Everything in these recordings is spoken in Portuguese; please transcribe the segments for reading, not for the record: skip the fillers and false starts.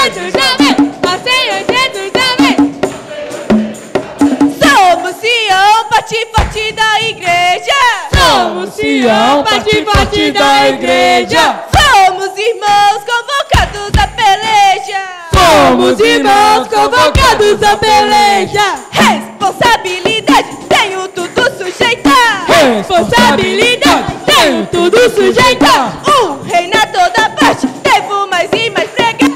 Jesus já vem, ó Senhor Jesus já vem. Somos Sião, parte forte da igreja. Somos Sião, parte forte da igreja. Somos irmãos convocados à peleja. Somos irmãos convocados à peleja. Responsabilidade, tenho tudo sujeitar. Responsabilidade, tenho tudo sujeitar. Reino a toda parte, devo mais e mais pregar.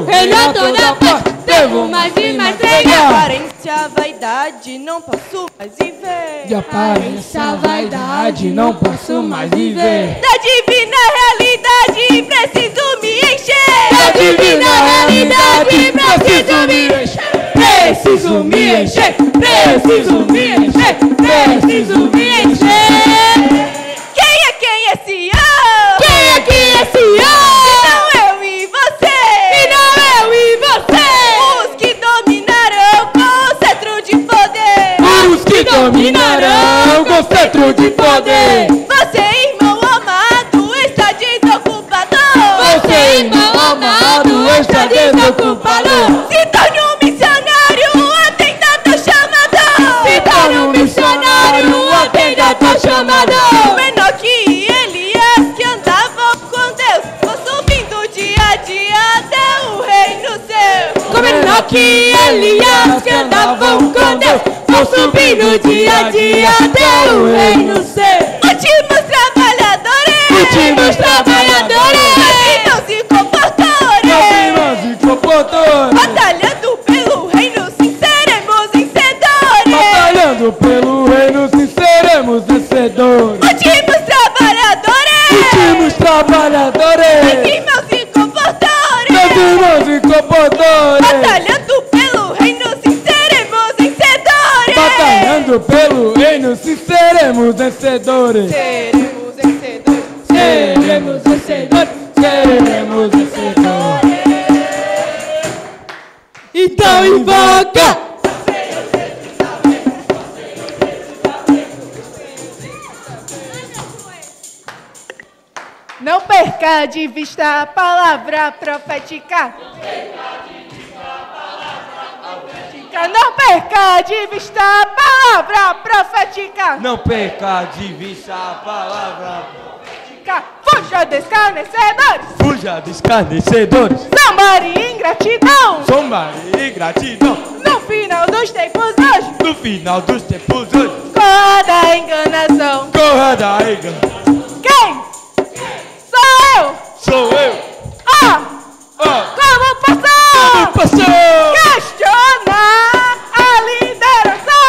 Reino a toda parte, devo mais e mais pregar. Aparência, vaidade, não posso mais viver. De aparência, vaidade, não posso mais viver. Da divina realidade, preciso me encher. Da divina realidade, preciso me encher. Preciso me encher, preciso me encher, preciso me encher. Quem é Sião? Quem é Sião? E não eu e você. E não eu e você. Os que dominarão com cetro de poder. Os que dominarão com cetro de poder. Você, irmão amado, está desocupado. Você, irmão amado, está desocupado. Se torne um missionário, atenda a teu chamado. Se torne um missionário, atenda a teu chamado. Menor que Elias, que andavam com Deus, vou subindo dia a dia até o reino seu. Menor que Elias, que andavam com Deus, vão subindo dia a dia até o reino seu. Últimos trabalhadores, Últimos trabalhadores, irmãos e comportores, irmãos e comportores, batalhando pelo reino, sim, seremos vencedores. batalhando pelo reino, sim, seremos vencedores. Últimos trabalhadores, Últimos trabalhadores, irmãos e comportores, irmãos e comportores, batalhando pelo reino, sim, seremos vencedores. batalhando pelo reino, sim, seremos vencedores. Seremos vencedores. Seremos vencedores, seremos vencedores. Então invoca. Não perca de vista a palavra profética. Não perca de vista a palavra profética. Não perca de vista a palavra. Fuja dos escarnecedores. Fuja dos escarnecedores. Zombaria e ingratidão. Zombaria e gratidão. No final dos tempos hoje. No final dos tempos hoje. Corra da enganação. Corra da enganação. Quem? Sou eu. Sou eu. Como passou? Passou. Questionar a liderança.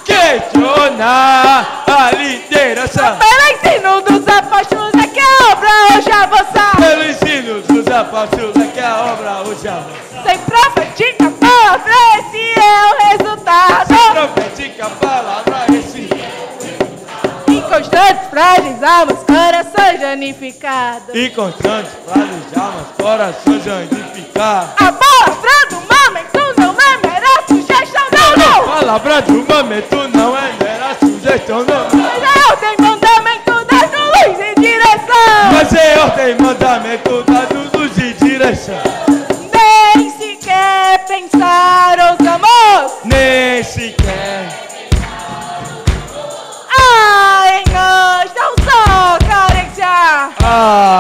Questionar a liderança. Pelo ensino dos apóstolos é que a obra hoje avança. Pelo ensino dos apóstolos é que a obra hoje avança. Sem profética a palavra, esse é o resultado. Sem profética a palavra, esse Inconstantes, frágeis almas, corações danificados. inconstantes, frágeis almas, corações danificados. A palavra do momento não é mera sugestão, não. A palavra do momento não é mera sugestão, não. Mas é ordem, mandamento, dando luz e direção. Mas é ordem, mandamento, dando luz e direção. Nem sequer pensaram os amores. Nem sequer. Em nós não só carência.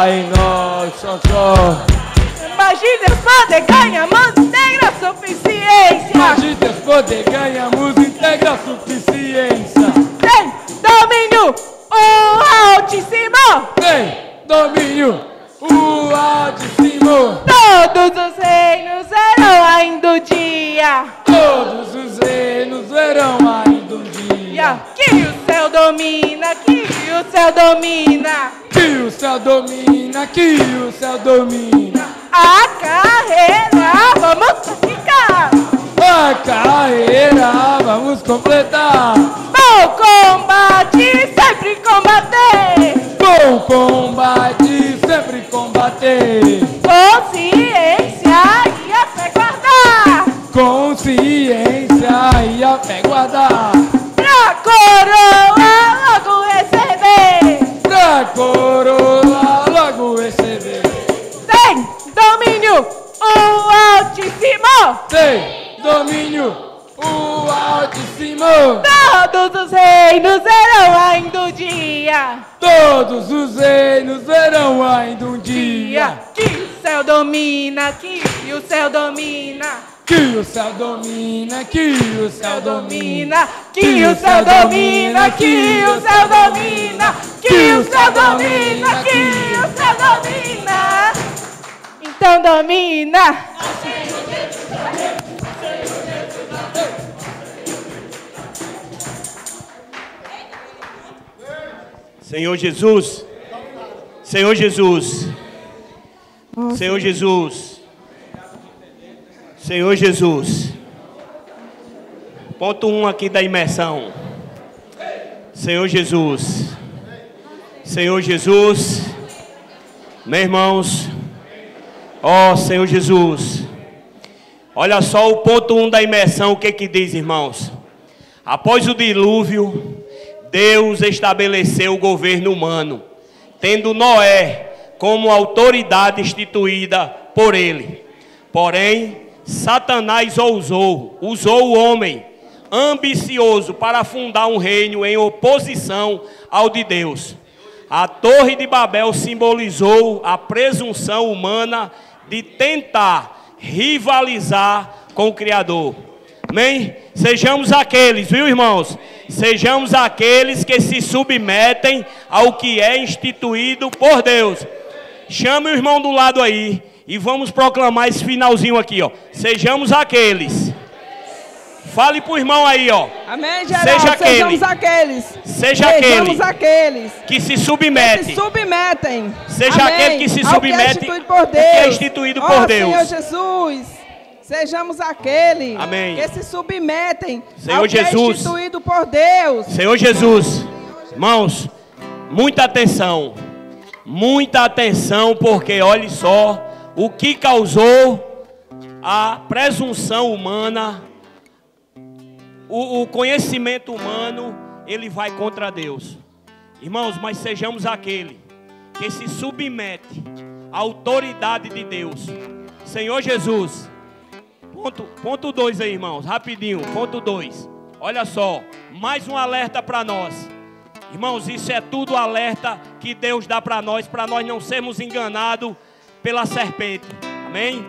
Em nós só. Mas de Deus poder ganhamos integra suficiência. Mas de Deus poder ganhamos integra suficiência. Tem domínio o Altíssimo. Tem domínio o Altíssimo. Todos os reinos serão ainda o dia. Todos os reinos verão ainda um dia. Que o céu domina, que o céu domina. Que o céu domina, que o céu domina. A carreira vamos ficar. A carreira vamos completar. Bom combate, sempre combater. Bom combate, sempre combater. Consciência e a fé guardar. Consciência e a fé guardar. Pra coroa logo receber. Pra coroa logo receber. Tem domínio o Altíssimo. Tem domínio, o Altíssimo. Todos os reinos serão ainda um dia. Todos os reinos serão ainda um dia. Que o céu domina, que o céu domina. Que o céu domina, que o céu domina. Que o céu domina, que o céu domina. Que o céu domina, que o céu domina. Então domina. Senhor Jesus, Senhor Jesus, Senhor Jesus, Senhor Jesus. Ponto 1 aqui da imersão. Senhor Jesus, Senhor Jesus, meus irmãos, ó Senhor Jesus, olha só o ponto 1 da imersão, o que diz, irmãos? Após o dilúvio, Deus estabeleceu o governo humano, tendo Noé como autoridade instituída por ele. Porém, Satanás usou o homem ambicioso para fundar um reino em oposição ao de Deus. A Torre de Babel simbolizou a presunção humana de tentar rivalizar com o Criador. Amém? Sejamos aqueles, viu, irmãos? Sejamos aqueles que se submetem ao que é instituído por Deus. Chame o irmão do lado aí e vamos proclamar esse finalzinho aqui, ó. Sejamos aqueles. Fale pro irmão aí, ó. Amém, geral. Sejamos aqueles. Sejamos aqueles que se submetem. Que se submetem. Seja amém, aquele que se submete ao que é instituído por Deus. Senhor Jesus. Sejamos aqueles amém, que se submetem Senhor ao que Jesus, é instituído por Deus. Senhor Jesus, irmãos, muita atenção, porque olhe só o que causou a presunção humana, o conhecimento humano, ele vai contra Deus. Irmãos, mas sejamos aquele que se submete à autoridade de Deus. Senhor Jesus, Ponto 2 aí, irmãos, rapidinho, ponto 2. Olha só, mais um alerta para nós. Irmãos, isso é tudo alerta que Deus dá para nós não sermos enganados pela serpente. Amém?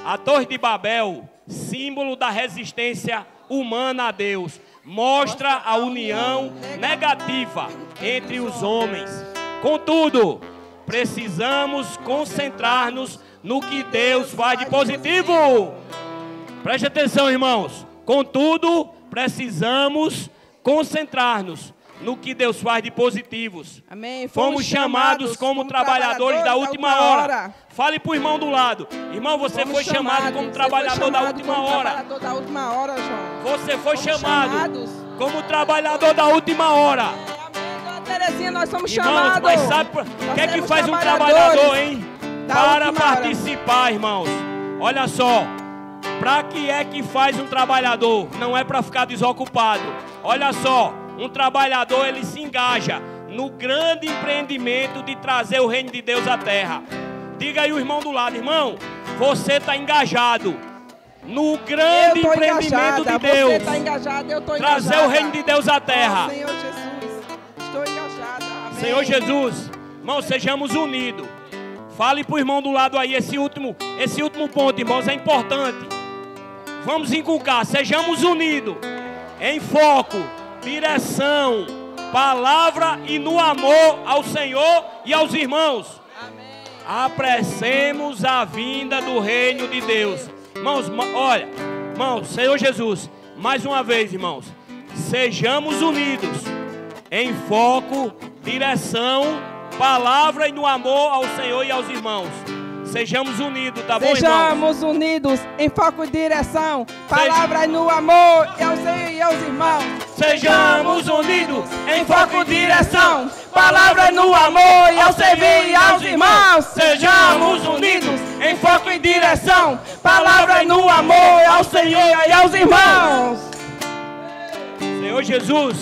A Torre de Babel, símbolo da resistência humana a Deus, mostra a união negativa entre os homens. Contudo, precisamos concentrar-nos no que Deus faz de positivo. Preste atenção, irmãos. Contudo, precisamos concentrar-nos no que Deus faz de positivos. Amém. Fomos chamados como trabalhadores da última hora. Fale para o irmão do lado. Irmão, você foi chamado como trabalhador da última hora. Você foi chamado como trabalhador da última hora. Amém. Terezinha, nós somos chamados. Irmãos, mas sabe o que é que faz um trabalhador, hein? Para participar, irmãos. Olha só. Para que é que faz um trabalhador? Não é para ficar desocupado. Olha só, um trabalhador ele se engaja no grande empreendimento de trazer o reino de Deus à terra. Diga aí o irmão do lado, irmão, você está engajado no grande empreendimento de Deus. Você está engajado, eu estou engajado. Trazer o reino de Deus à terra. Senhor Jesus, estou engajada. Amém. Senhor Jesus, irmão, sejamos unidos. Fale para o irmão do lado aí, esse último ponto, irmãos, é importante. Vamos inculcar, sejamos unidos em foco, direção, palavra e no amor ao Senhor e aos irmãos. Amém. Apressemos a vinda do reino de Deus. Irmãos, olha, irmãos, Senhor Jesus, mais uma vez, irmãos, sejamos unidos em foco, direção, palavra e no amor ao Senhor e aos irmãos. Sejamos unidos, tá bom, irmãos? Sejamos unidos em foco e direção, palavra e no amor e ao Senhor e aos irmãos. Sejamos unidos em foco e direção, palavra e no amor e ao servir e aos irmãos. Sejamos unidos em foco e direção, palavra e no amor e ao Senhor e aos irmãos. Senhor Jesus.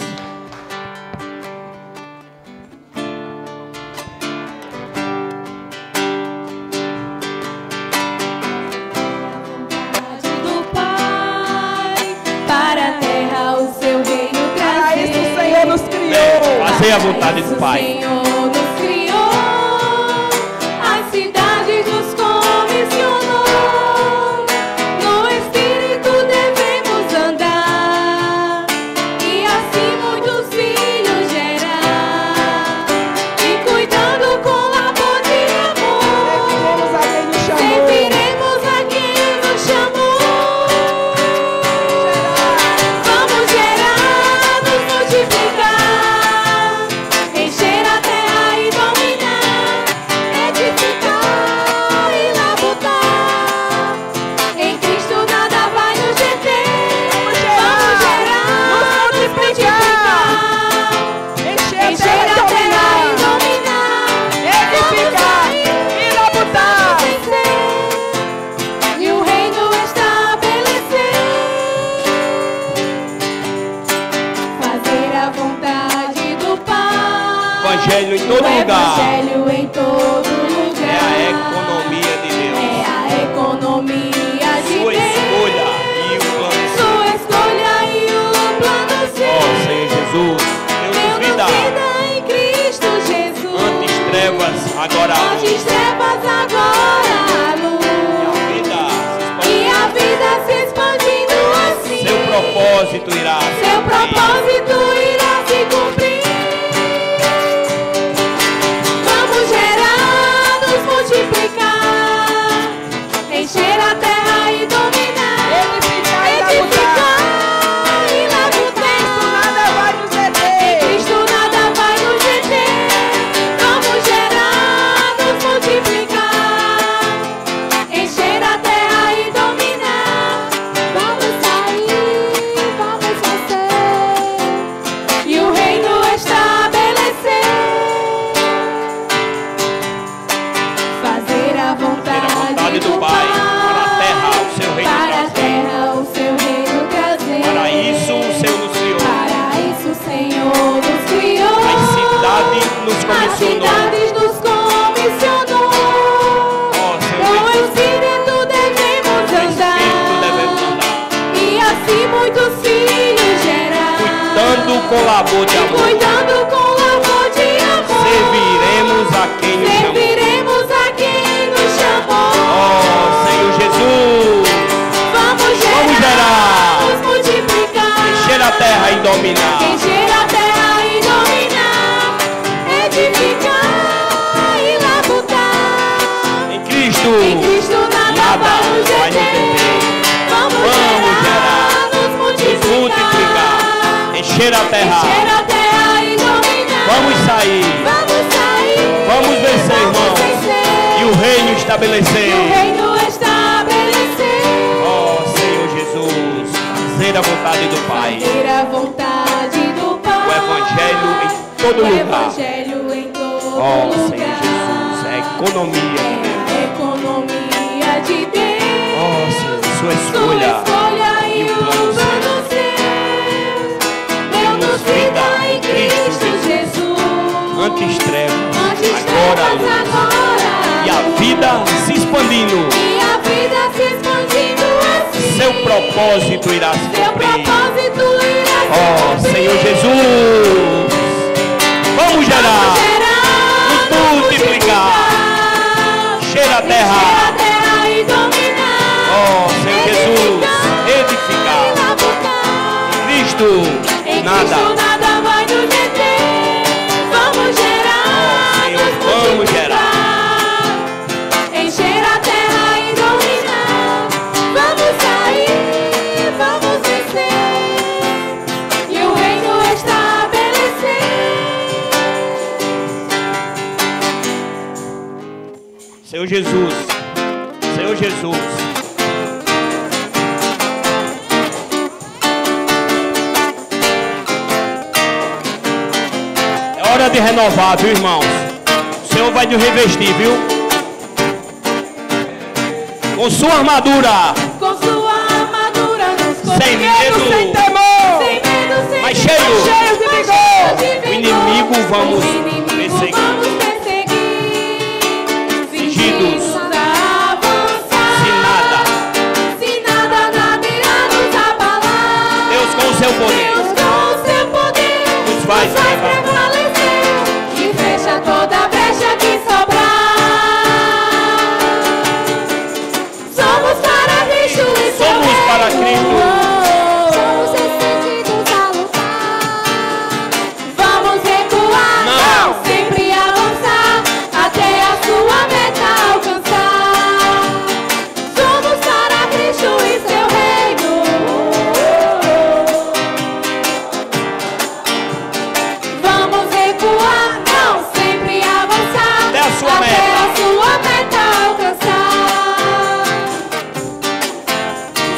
a vontade do Pai. O Senhor nos criou, a cidade nos comissionou. No Espírito devemos andar e assim muitos filhos gerar. E cuidando com labor de amor, serviremos a quem nos chamou. Vamos gerar, nos multiplicar, encher a terra e dominar, edificar e labutar. Em Cristo nada vai nos deter. Vamos gerar, nos multiplicar, encher a terra e dominar, edificar e labutar. E o reino estabelecer, fazer a vontade do Pai. Evangelho em todo O lugar. Evangelho em todo lugar. É a economia de Deus. É a economia de Sua Deus. escolha e o plano seu. Sua escolha e o plano seu. Ó Senhor Jesus, Deus nos vida. vida em Cristo Jesus. Antes trevas, agora a luz. Antes trevas, agora a luz. E a vida se E a vida se expandindo assim. Seu propósito irá se Seu cumprir. propósito irá se cumprir. Vamos gerar, nos multiplicar, encher a terra e dominar, edificar e labutar. Em Cristo nada vai nos deter. Vamos gerar, nos multiplicar, encher a terra e dominar. Vamos sair, vamos fazer e o reino estabelecer. Fazer a vontade do Pai, para a terra o seu reino para a trazer. terra o seu reino trazer. Para isso o Senhor nos criou. Para isso o Senhor nos criou. A cidade nos As comissionou. cidades nos comissionou. Ó Com Senhor o Jesus, Espírito devemos com o Espírito andar devemos andar. e assim muitos filhos gerar. Cuidando com labor de amor. Cuidando com labor de amor. Serviremos a quem nos chamou. Serviremos a quem nos chamou. Ó Senhor Jesus, Vamos gerar, nos multiplicar, encher a terra e dominar. encher a terra e dominar, edificar e labutar. Em Cristo, Em Cristo nada vai nos deter. Vamos gerar, nos multiplicar, encher a terra. encher a terra e dominar. Vamos sair, vamos vencer, vamos irmãos. vencer. E o reino E o estabelecer. reino estabelecer. Ó Senhor Jesus, fazer a vontade do Pai. Fazer a vontade do Pai. O Evangelho em todo O lugar. Evangelho em todo Ó lugar. Senhor Jesus, é a economia de Deus. É a economia de Deus. Ó Senhor, sua Sua escolha. escolha e o plano seu. Deu-nos vida em Cristo Jesus. Antes trevas, Antes agora trevas, luz. agora E a vida se expandindo. E a vida se expandindo assim. Seu propósito irá se Seu cumprir. propósito irá se Ó cumprir. Senhor Jesus, vamos gerar, nos multiplicar, encher a terra. Encher a terra e dominar. Ó Senhor Jesus, edificar. E labutar. Cristo, Em nada. Cristo nada vai nos deter. Vamos gerar, Ó, Senhor, nos vamos multiplicar, encher a terra e dominar. Vamos sair, vamos vencer e o reino estabelecer. Senhor Jesus, Senhor Jesus. É hora de renovar, viu, irmãos? O Senhor vai nos revestir, viu? Com sua armadura, Com sua armadura nos sem cobrir. medo, Sem temor. Sem medo, sem mas medo, cheio. Cheios de vigor. O inimigo vamos O inimigo perseguir. vamos perseguir. Fingidos. A avançar. Se nada, Se nada, nada irá nos abalar. Deus com o seu poder Deus com o seu poder nos vai prevalecer.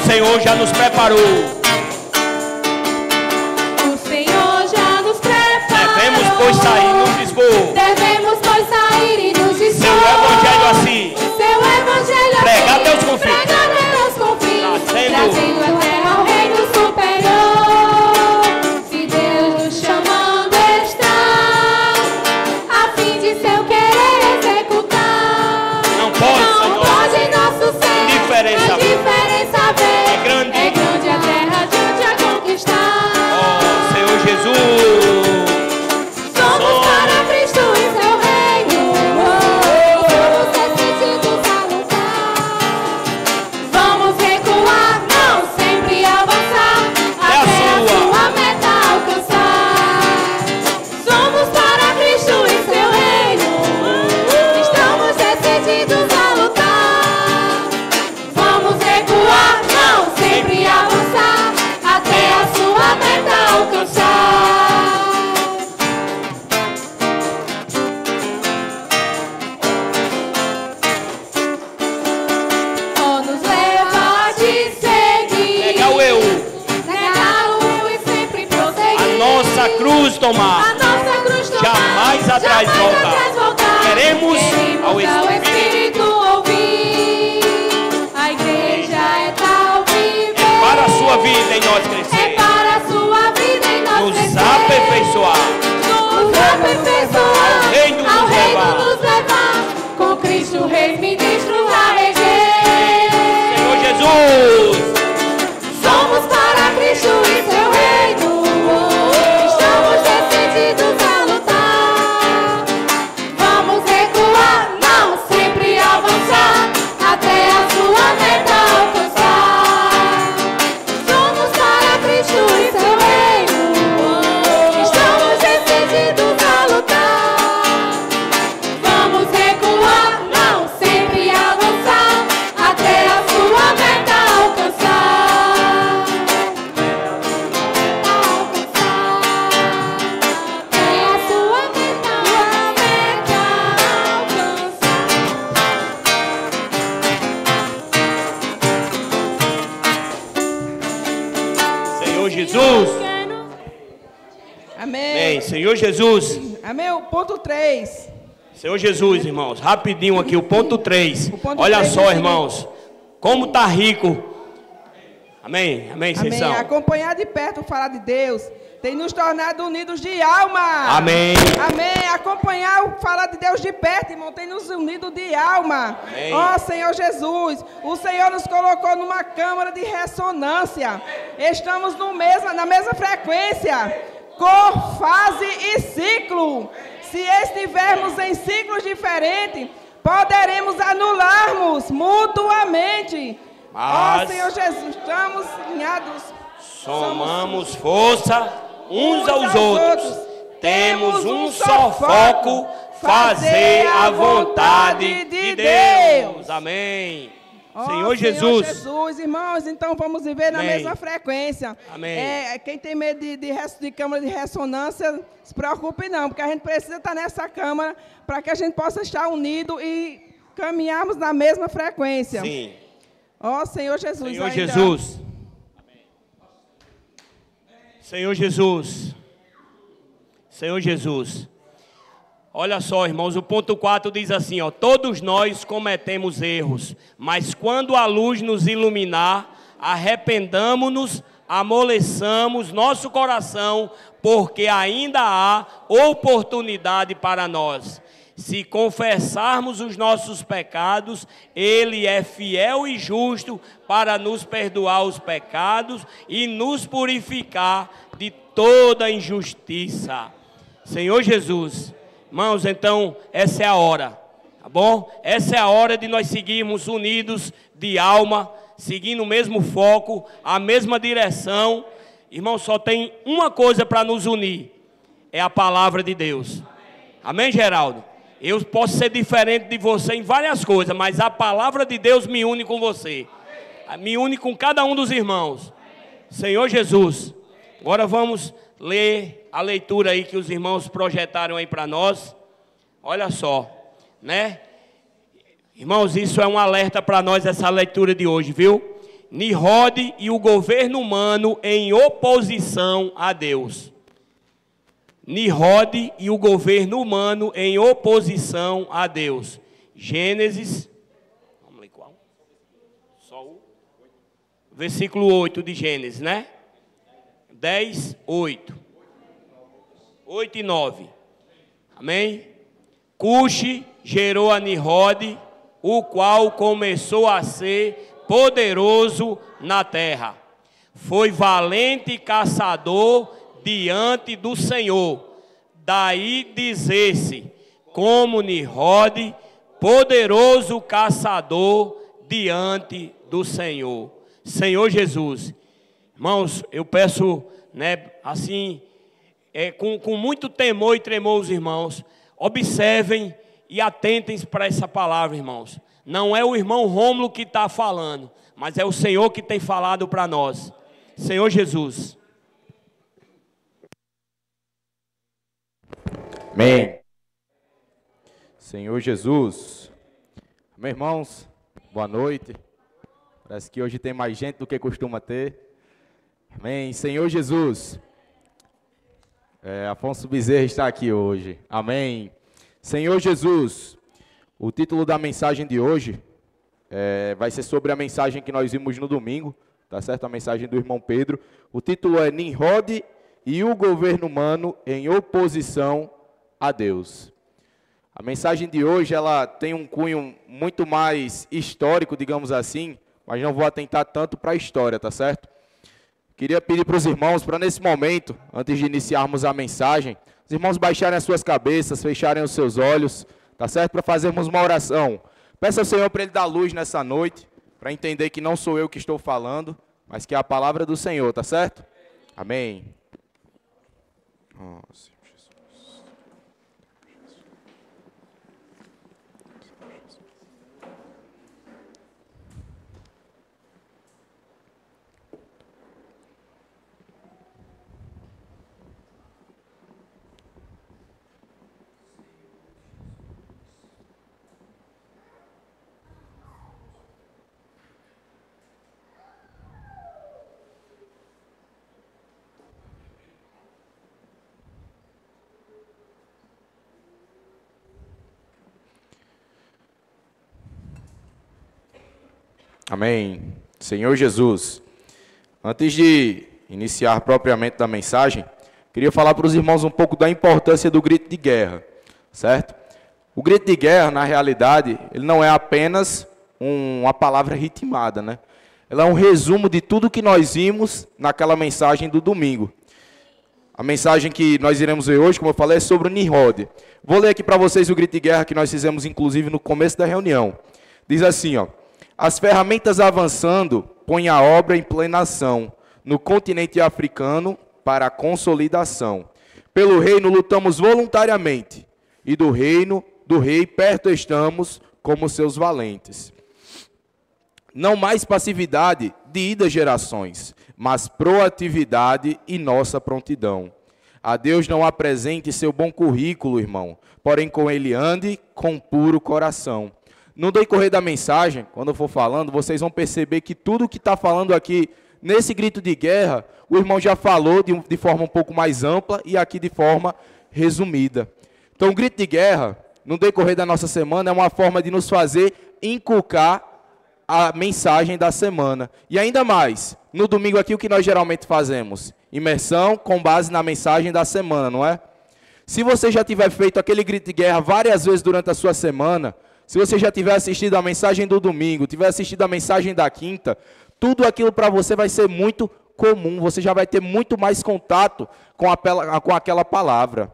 Senhor já nos preparou. O Senhor já nos preparou. Devemos, pois, sair e nos dispor. Devemos, pois, sair e nos dispor. Seu evangelho assim. Seu evangelho Pregar assim. Deus com fim. Pregar Deus com fim. Trazendo a terra ao reino superior. Se Deus nos chamando está, a fim de seu querer executar. Não pode nosso ser. Indiferença ver. É grande. É grande a terra de onde a conquistar. Oh, Senhor Jesus. Somos para Cristo e seu reino. Somos decididos a lutar. Vamos recuar, não sempre avançar, até a sua meta alcançar. Somos para Cristo e seu reino. Estamos decididos a lutar. Vamos recuar, não sempre avançar, até a sua meta alcançar. Oh, nos leva a te seguir. Negar o eu. Negar o eu e sempre prosseguir. A nossa cruz A tomar. nossa cruz tomar. Jamais atrás voltar. Queremos ao Espírito ouvir. A igreja é tal viver. Para a sua vida em nós É crescer. para a sua vida em nós Nos crescer. aperfeiçoar. Nos aperfeiçoar. Ao reino nos levar. nos levar. Com Cristo Rei, ministros a reger. Senhor Jesus. Somos para Cristo e seu reino. Estamos decididos a lutar. Vamos recuar, não sempre avançar, até a sua meta alcançar. Somos para Cristo e seu reino. Estamos decididos a lutar. Vamos recuar, não sempre avançar, até a sua meta alcançar. Até a sua meta alcançar. Senhor Jesus. Amém. Bem, Senhor Jesus. Amém. O ponto 3. Senhor Jesus, irmãos. Rapidinho aqui, o ponto 3. O ponto Olha 3 só, é o irmãos. Como tá rico. Amém. Amém, vocês Amém. são. Acompanhar de perto o falar de Deus tem nos tornado unidos de alma. Amém. Amém. Acompanhar o falar de Deus de perto, irmão, tem nos unido de alma. Amém. Ó Senhor Jesus, o Senhor nos colocou numa câmara de ressonância. Estamos na mesma frequência, cor, fase e ciclo. Se estivermos em ciclos diferentes, poderemos anularmos mutuamente. Ó Mas Senhor Jesus, estamos alinhados. somamos força uns aos outros. Temos um só foco, fazer a vontade de Deus. Amém. Ó, Senhor Jesus. Jesus, irmãos, então vamos viver na Amém. mesma frequência. Amém. Quem tem medo de câmara de ressonância, se preocupe não, porque a gente precisa estar nessa câmara para que a gente possa estar unido e caminharmos na mesma frequência. Sim. Ó Senhor Jesus. Senhor ainda. Jesus. Senhor Jesus. Senhor Jesus. Olha só, irmãos, o ponto 4 diz assim, ó: todos nós cometemos erros, mas quando a luz nos iluminar, arrependamo-nos, amoleçamos nosso coração, porque ainda há oportunidade para nós. Se confessarmos os nossos pecados, Ele é fiel e justo para nos perdoar os pecados e nos purificar de toda injustiça. Senhor Jesus, irmãos, então essa é a hora, tá bom? Essa é a hora de nós seguirmos unidos de alma, seguindo o mesmo foco, a mesma direção. Irmão, só tem uma coisa para nos unir, é a palavra de Deus. Amém, Geraldo? Eu posso ser diferente de você em várias coisas, mas a palavra de Deus me une com você. Me une com cada um dos irmãos. Senhor Jesus, agora vamos ler a leitura aí que os irmãos projetaram aí para nós. Olha só, né? Irmãos, isso é um alerta para nós, essa leitura de hoje, viu? Nimrod e o governo humano em oposição a Deus. Nimrod e o governo humano em oposição a Deus. Gênesis, vamos ler qual? Só o versículo 8 de Gênesis, né? 10, 8. 8 e 9. Amém? Cuxi gerou a Nimrod, o qual começou a ser poderoso na terra. Foi valente caçador diante do Senhor. Daí dizer-se, como Nimrod, poderoso caçador diante do Senhor. Senhor Jesus. Irmãos, eu peço, né, assim, com muito temor e tremor os irmãos, observem e atentem para essa palavra, irmãos. Não é o irmão Rômulo que está falando, mas é o Senhor que tem falado para nós. Senhor Jesus. Amém. Senhor Jesus. Meus irmãos, boa noite. Parece que hoje tem mais gente do que costuma ter. Amém. Senhor Jesus. Afonso Bezerra está aqui hoje. Amém. Senhor Jesus, o título da mensagem de hoje vai ser sobre a mensagem que nós vimos no domingo, tá certo? A mensagem do irmão Pedro. O título é Nimrod e o governo humano em oposição a Deus. A mensagem de hoje ela tem um cunho muito mais histórico, digamos assim, mas não vou atentar tanto para a história, tá certo? Queria pedir para os irmãos, para nesse momento, antes de iniciarmos a mensagem, os irmãos baixarem as suas cabeças, fecharem os seus olhos, tá certo? Para fazermos uma oração. Peça ao Senhor para Ele dar luz nessa noite, para entender que não sou eu que estou falando, mas que é a palavra do Senhor, tá certo? Amém. Nossa. Amém. Senhor Jesus, antes de iniciar propriamente da mensagem, queria falar para os irmãos um pouco da importância do grito de guerra, certo? O grito de guerra, na realidade, ele não é apenas uma palavra ritmada, né? Ela é um resumo de tudo que nós vimos naquela mensagem do domingo. A mensagem que nós iremos ver hoje, como eu falei, é sobre o Nimrod. Vou ler aqui para vocês o grito de guerra que nós fizemos, inclusive, no começo da reunião. Diz assim, ó. As ferramentas avançando põem a obra em plena ação, no continente africano para a consolidação. Pelo reino lutamos voluntariamente, e do reino do rei perto estamos como seus valentes. Não mais passividade de idas gerações, mas proatividade e nossa prontidão. A Deus não apresente seu bom currículo, irmão, porém com ele ande com puro coração. No decorrer da mensagem, quando eu for falando, vocês vão perceber que tudo que está falando aqui, nesse grito de guerra, o irmão já falou de forma um pouco mais ampla e aqui de forma resumida. Então, o grito de guerra, no decorrer da nossa semana, é uma forma de nos fazer inculcar a mensagem da semana. E ainda mais, no domingo aqui, o que nós geralmente fazemos? Imersão com base na mensagem da semana, não é? Se você já tiver feito aquele grito de guerra várias vezes durante a sua semana, se você já tiver assistido a mensagem do domingo, tiver assistido a mensagem da quinta, tudo aquilo para você vai ser muito comum, você já vai ter muito mais contato com aquela palavra.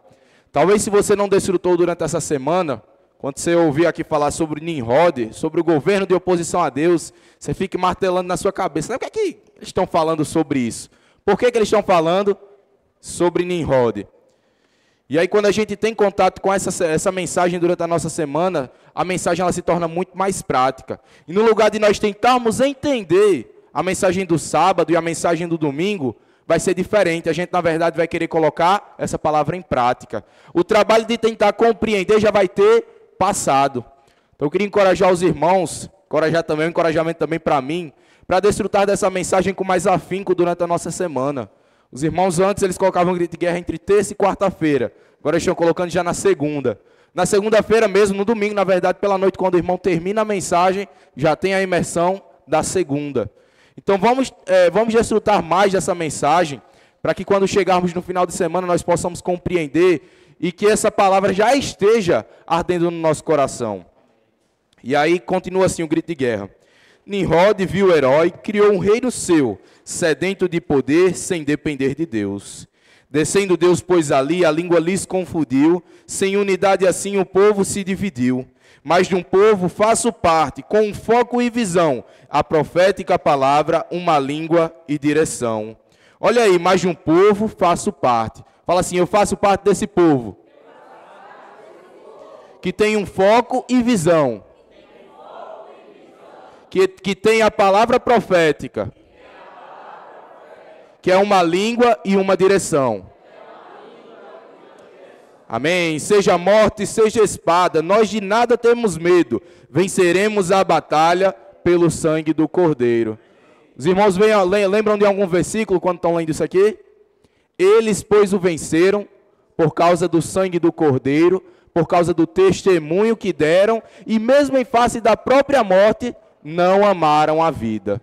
Talvez se você não desfrutou durante essa semana, quando você ouvir aqui falar sobre Nimrod, sobre o governo de oposição a Deus, você fique martelando na sua cabeça. O que é que eles estão falando sobre isso? Por que eles estão falando sobre Nimrod? E aí, quando a gente tem contato com essa mensagem durante a nossa semana, a mensagem ela se torna muito mais prática. E no lugar de nós tentarmos entender a mensagem do sábado e a mensagem do domingo, vai ser diferente. A gente, na verdade, vai querer colocar essa palavra em prática. O trabalho de tentar compreender já vai ter passado. Então, eu queria encorajar os irmãos, encorajar também, um encorajamento também para mim, para desfrutar dessa mensagem com mais afinco durante a nossa semana. Os irmãos antes, eles colocavam o grito de guerra entre terça e quarta-feira. Agora eles estão colocando já na segunda. Na segunda-feira mesmo, no domingo, na verdade, pela noite, quando o irmão termina a mensagem, já tem a imersão da segunda. Então vamos desfrutar mais dessa mensagem, para que quando chegarmos no final de semana nós possamos compreender e que essa palavra já esteja ardendo no nosso coração. E aí continua assim o grito de guerra. Nimrod viu o herói, criou um reino seu, sedento de poder, sem depender de Deus. Descendo Deus, pois ali, a língua lhes confundiu, sem unidade assim o povo se dividiu. Mas de um povo faço parte, com um foco e visão, a profética palavra, uma língua e direção. Olha aí, mais de um povo faço parte. Fala assim, eu faço parte desse povo. Que tem um foco e visão. Que tem a palavra profética. Que é uma língua e uma direção. Amém. Seja morte, seja espada, nós de nada temos medo. Venceremos a batalha pelo sangue do Cordeiro. Os irmãos lembram de algum versículo quando estão lendo isso aqui? Eles, pois, o venceram por causa do sangue do Cordeiro, por causa do testemunho que deram, e mesmo em face da própria morte, não amaram a vida.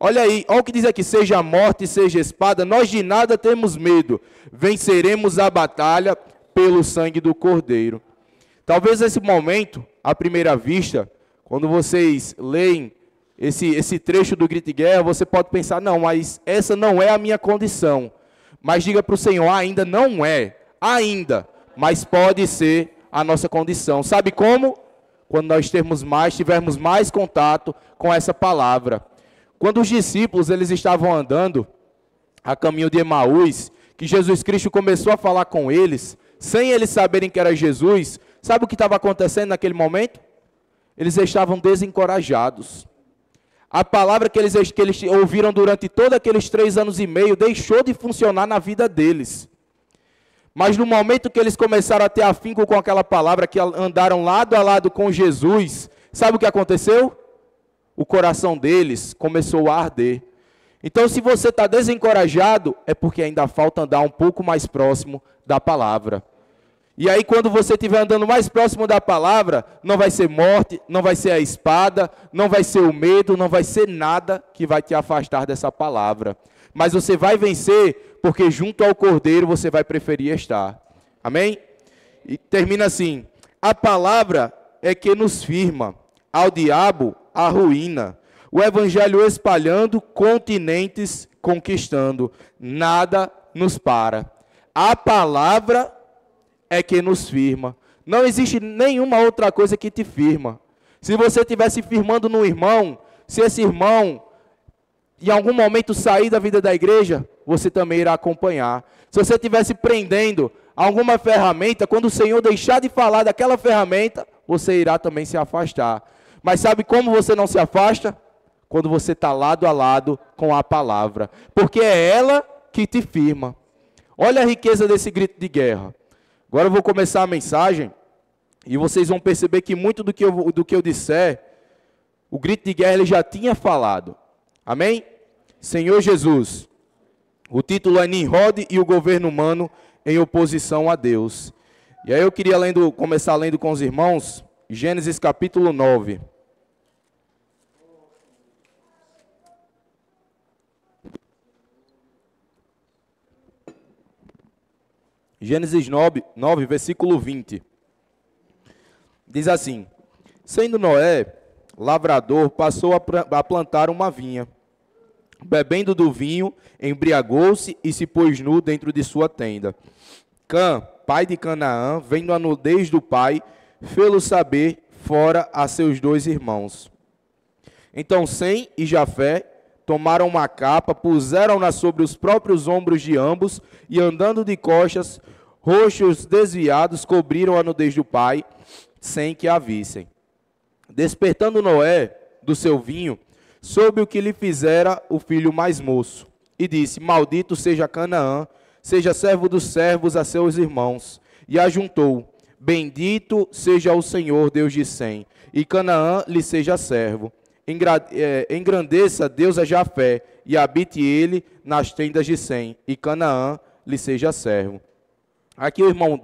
Olha aí, olha o que diz aqui, seja morte, seja espada, nós de nada temos medo, venceremos a batalha pelo sangue do Cordeiro. Talvez nesse momento, à primeira vista, quando vocês leem esse trecho do grito de guerra, você pode pensar, não, mas essa não é a minha condição. Mas diga para o Senhor, ainda não é, ainda, mas pode ser a nossa condição. Sabe como? Quando nós tivermos mais contato com essa palavra. Quando os discípulos eles estavam andando a caminho de Emaús, que Jesus Cristo começou a falar com eles, sem eles saberem que era Jesus, sabe o que estava acontecendo naquele momento? Eles estavam desencorajados. A palavra que eles ouviram durante todos aqueles 3 anos e meio deixou de funcionar na vida deles. Mas no momento que eles começaram a ter afinco com aquela palavra, que andaram lado a lado com Jesus, sabe o que aconteceu? O coração deles começou a arder. Então, se você está desencorajado, é porque ainda falta andar um pouco mais próximo da palavra. E aí, quando você estiver andando mais próximo da palavra, não vai ser morte, não vai ser a espada, não vai ser o medo, não vai ser nada que vai te afastar dessa palavra. Mas você vai vencer, porque junto ao Cordeiro você vai preferir estar. Amém? E termina assim, a palavra é que nos firma, ao diabo a ruína. O evangelho espalhando, continentes conquistando, nada nos para. A palavra é que nos firma. Não existe nenhuma outra coisa que te firma. Se você estivesse firmando no irmão, se esse irmão em algum momento sair da vida da igreja, você também irá acompanhar. Se você estivesse prendendo alguma ferramenta, quando o Senhor deixar de falar daquela ferramenta, você irá também se afastar. Mas sabe como você não se afasta? Quando você está lado a lado com a palavra. Porque é ela que te firma. Olha a riqueza desse grito de guerra. Agora eu vou começar a mensagem e vocês vão perceber que muito do que eu disser, o grito de guerra ele já tinha falado. Amém? Senhor Jesus, o título é Nimrod e o governo humano em oposição a Deus. E aí eu queria começar lendo com os irmãos, Gênesis capítulo 9. Gênesis 9, versículo 20. Diz assim, sendo Noé lavrador, passou a plantar uma vinha. Bebendo do vinho, embriagou-se e se pôs nu dentro de sua tenda. Cã, pai de Canaã, vendo a nudez do pai, fê-lo saber fora a seus 2 irmãos. Então Sem e Jafé tomaram uma capa, puseram-na sobre os próprios ombros de ambos, e andando de costas, roxos desviados, cobriram a nudez do pai, sem que a vissem. Despertando Noé do seu vinho, soube o que lhe fizera o filho mais moço, e disse, maldito seja Canaã, seja servo dos servos a seus irmãos. E ajuntou, bendito seja o Senhor, Deus de Sem, e Canaã lhe seja servo. engrandeça Deus a Jafé, e habite ele nas tendas de Sem, e Canaã lhe seja servo. Aqui o irmão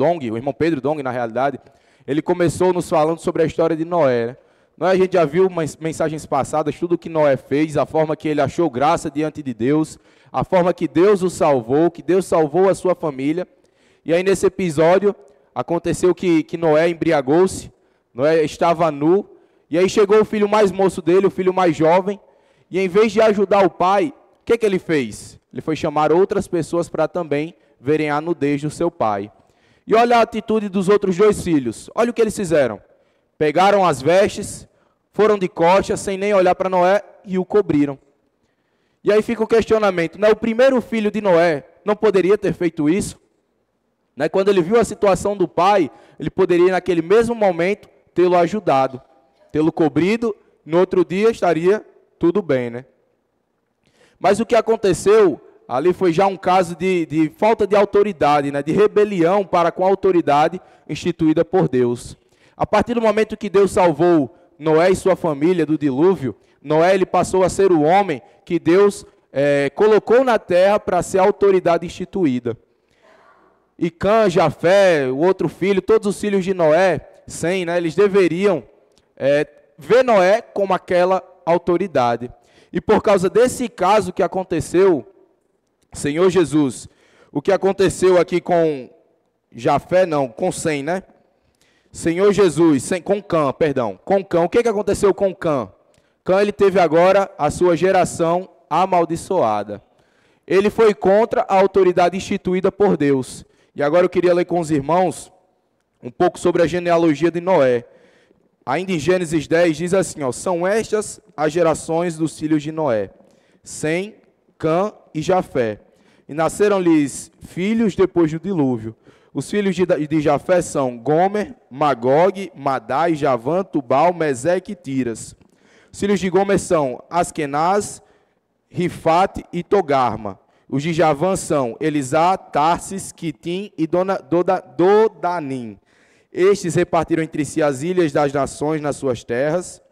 Pedro Dong, na realidade, ele começou nos falando sobre a história de Noé, né? Noé, a gente já viu mensagens passadas, tudo que Noé fez, a forma que ele achou graça diante de Deus, a forma que Deus o salvou, que Deus salvou a sua família. E aí nesse episódio, aconteceu que Noé embriagou-se, Noé estava nu, e aí chegou o filho mais moço dele, o filho mais jovem, e em vez de ajudar o pai, o que ele fez? Ele foi chamar outras pessoas para também verem a nudez do seu pai. E olha a atitude dos outros dois filhos, olha o que eles fizeram. Pegaram as vestes, foram de costas, sem nem olhar para Noé, e o cobriram. E aí fica o questionamento, né? O primeiro filho de Noé não poderia ter feito isso? Né? Quando ele viu a situação do pai, ele poderia naquele mesmo momento tê-lo ajudado, tê-lo cobrido, no outro dia estaria tudo bem, né? Mas o que aconteceu ali foi já um caso de falta de autoridade, né? De rebelião para com a autoridade instituída por Deus. A partir do momento que Deus salvou Noé e sua família do dilúvio, Noé ele passou a ser o homem que Deus colocou na terra para ser a autoridade instituída. E Cã, Jafé, o outro filho, todos os filhos de Noé, Sem, né, eles deveriam ver Noé como aquela autoridade. E por causa desse caso que aconteceu, Senhor Jesus, o que aconteceu aqui com Jafé, não, com Sem, né? Senhor Jesus, com Cã, o que aconteceu com Cã? Cã, ele teve agora a sua geração amaldiçoada. Ele foi contra a autoridade instituída por Deus. E agora eu queria ler com os irmãos um pouco sobre a genealogia de Noé. Ainda em Gênesis 10 diz assim, ó, são estas as gerações dos filhos de Noé, Sem, Cã e Jafé. E nasceram-lhes filhos depois do dilúvio. Os filhos de Jafé são Gomer, Magog, Madai, Javã, Tubal, Meseque e Tiras. Os filhos de Gomer são Askenaz, Rifate e Togarma. Os de Javã são Elisá, Tarsis, Quitim e Dodanim. Estes repartiram entre si as ilhas das nações nas suas terras,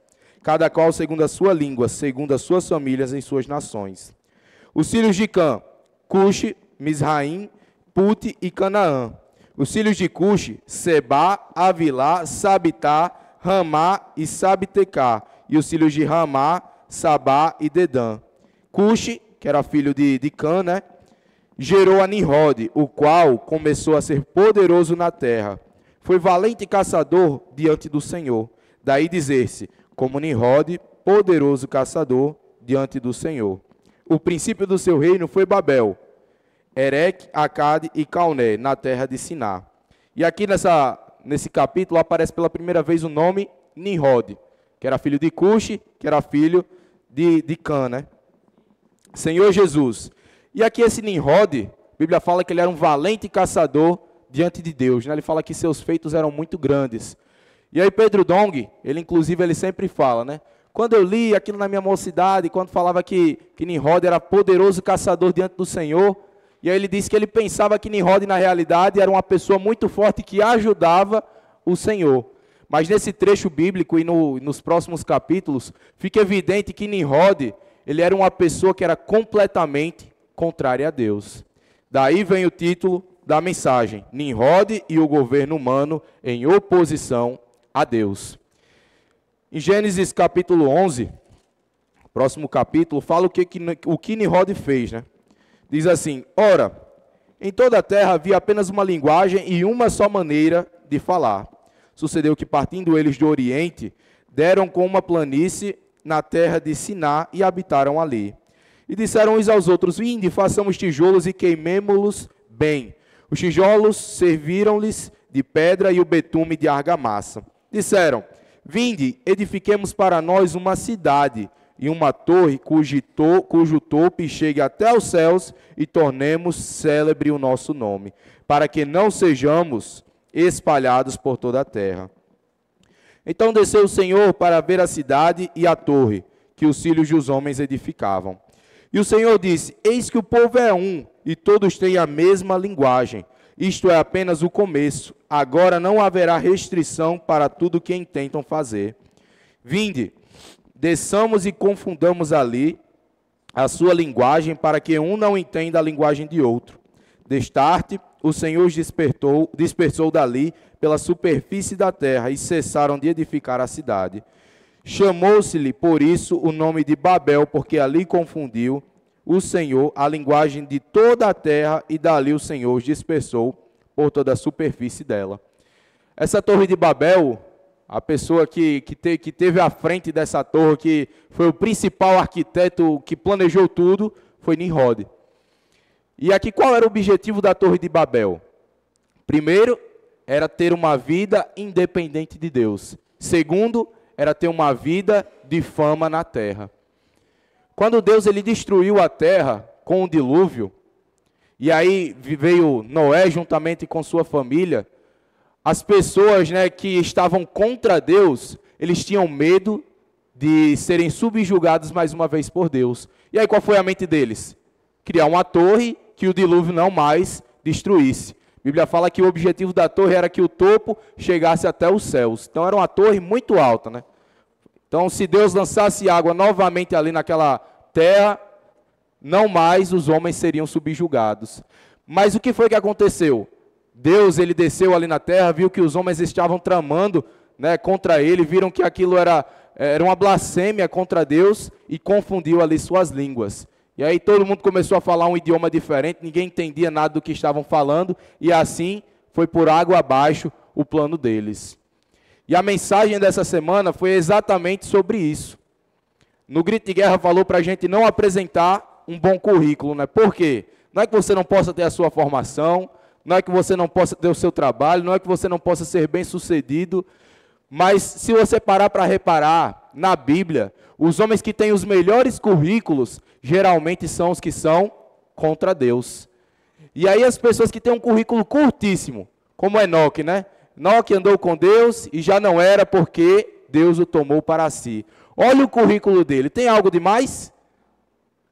cada qual segundo a sua língua, segundo as suas famílias em suas nações. Os filhos de Cã, Cuxi, Misraim, Pute e Canaã. Os filhos de Cuxi, Sebá, Avilá, Sabitá, Ramá e Sabtecá. E os filhos de Ramá, Sabá e Dedã. Cuxi, que era filho de Cã, né, gerou a Nimrode, o qual começou a ser poderoso na terra. Foi valente caçador diante do Senhor. Daí dizer-se, como Nimrode, poderoso caçador diante do Senhor. O princípio do seu reino foi Babel, Ereque, Acade e Calné, na terra de Siná. E aqui nesse capítulo aparece pela primeira vez o nome Nimrode, que era filho de Cuxi, que era filho de Cã, né? Senhor Jesus. E aqui esse Nimrode, a Bíblia fala que ele era um valente caçador diante de Deus, né? Ele fala que seus feitos eram muito grandes. E aí Pedro Dong, ele sempre fala, né? Quando eu li aquilo na minha mocidade, quando falava que Nimrode era poderoso caçador diante do Senhor, e aí ele disse que ele pensava que Nimrode, na realidade, era uma pessoa muito forte que ajudava o Senhor. Mas nesse trecho bíblico e nos próximos capítulos, fica evidente que Nimrode, ele era uma pessoa que era completamente contrária a Deus. Daí vem o título da mensagem, Nimrode e o governo humano em oposição a Deus. Em Gênesis capítulo 11, próximo capítulo, fala o que Nimrode fez, né? Diz assim, ora, em toda a terra havia apenas uma linguagem e uma só maneira de falar. Sucedeu que, partindo eles do Oriente, deram com uma planície na terra de Siná e habitaram ali. E disseram uns aos outros, vinde, façamos tijolos e queimemo-los bem. Os tijolos serviram-lhes de pedra e o betume de argamassa. Disseram, vinde, edifiquemos para nós uma cidade e uma torre cujo topo chegue até os céus e tornemos célebre o nosso nome, para que não sejamos espalhados por toda a terra. Então desceu o Senhor para ver a cidade e a torre que os filhos dos homens edificavam. E o Senhor disse, eis que o povo é um, e todos têm a mesma linguagem. Isto é apenas o começo. Agora não haverá restrição para tudo o que intentam fazer. Vinde, desçamos e confundamos ali a sua linguagem, para que um não entenda a linguagem de outro. Destarte, o Senhor os dispersou dali pela superfície da terra, e cessaram de edificar a cidade. Chamou-se-lhe, por isso, o nome de Babel, porque ali confundiu o Senhor a linguagem de toda a terra, e dali o Senhor os dispersou por toda a superfície dela. Essa torre de Babel, a pessoa que teve à frente dessa torre, que foi o principal arquiteto que planejou tudo, foi Nimrod. E aqui qual era o objetivo da torre de Babel? Primeiro, era ter uma vida independente de Deus. Segundo, era ter uma vida de fama na terra. Quando Deus ele destruiu a terra com o dilúvio, e aí veio Noé juntamente com sua família, as pessoas, né, que estavam contra Deus, eles tinham medo de serem subjugados mais uma vez por Deus. E aí qual foi a mente deles? Criar uma torre que o dilúvio não mais destruísse. A Bíblia fala que o objetivo da torre era que o topo chegasse até os céus. Então era uma torre muito alta, né? Então se Deus lançasse água novamente ali naquela terra, não mais os homens seriam subjugados. Mas o que foi que aconteceu? Deus ele desceu ali na terra, viu que os homens estavam tramando, né, contra ele, viram que aquilo era uma blasfêmia contra Deus e confundiu ali suas línguas. E aí todo mundo começou a falar um idioma diferente, ninguém entendia nada do que estavam falando, e assim foi por água abaixo o plano deles. E a mensagem dessa semana foi exatamente sobre isso. No Grito de Guerra falou para a gente não apresentar um bom currículo, né? Por quê? Não é que você não possa ter a sua formação, não é que você não possa ter o seu trabalho, não é que você não possa ser bem sucedido, mas se você parar para reparar, na Bíblia, os homens que têm os melhores currículos, geralmente são os que são contra Deus. E aí as pessoas que têm um currículo curtíssimo, como Enoque, né? Enoque andou com Deus e já não era porque Deus o tomou para si. Olha o currículo dele, tem algo demais?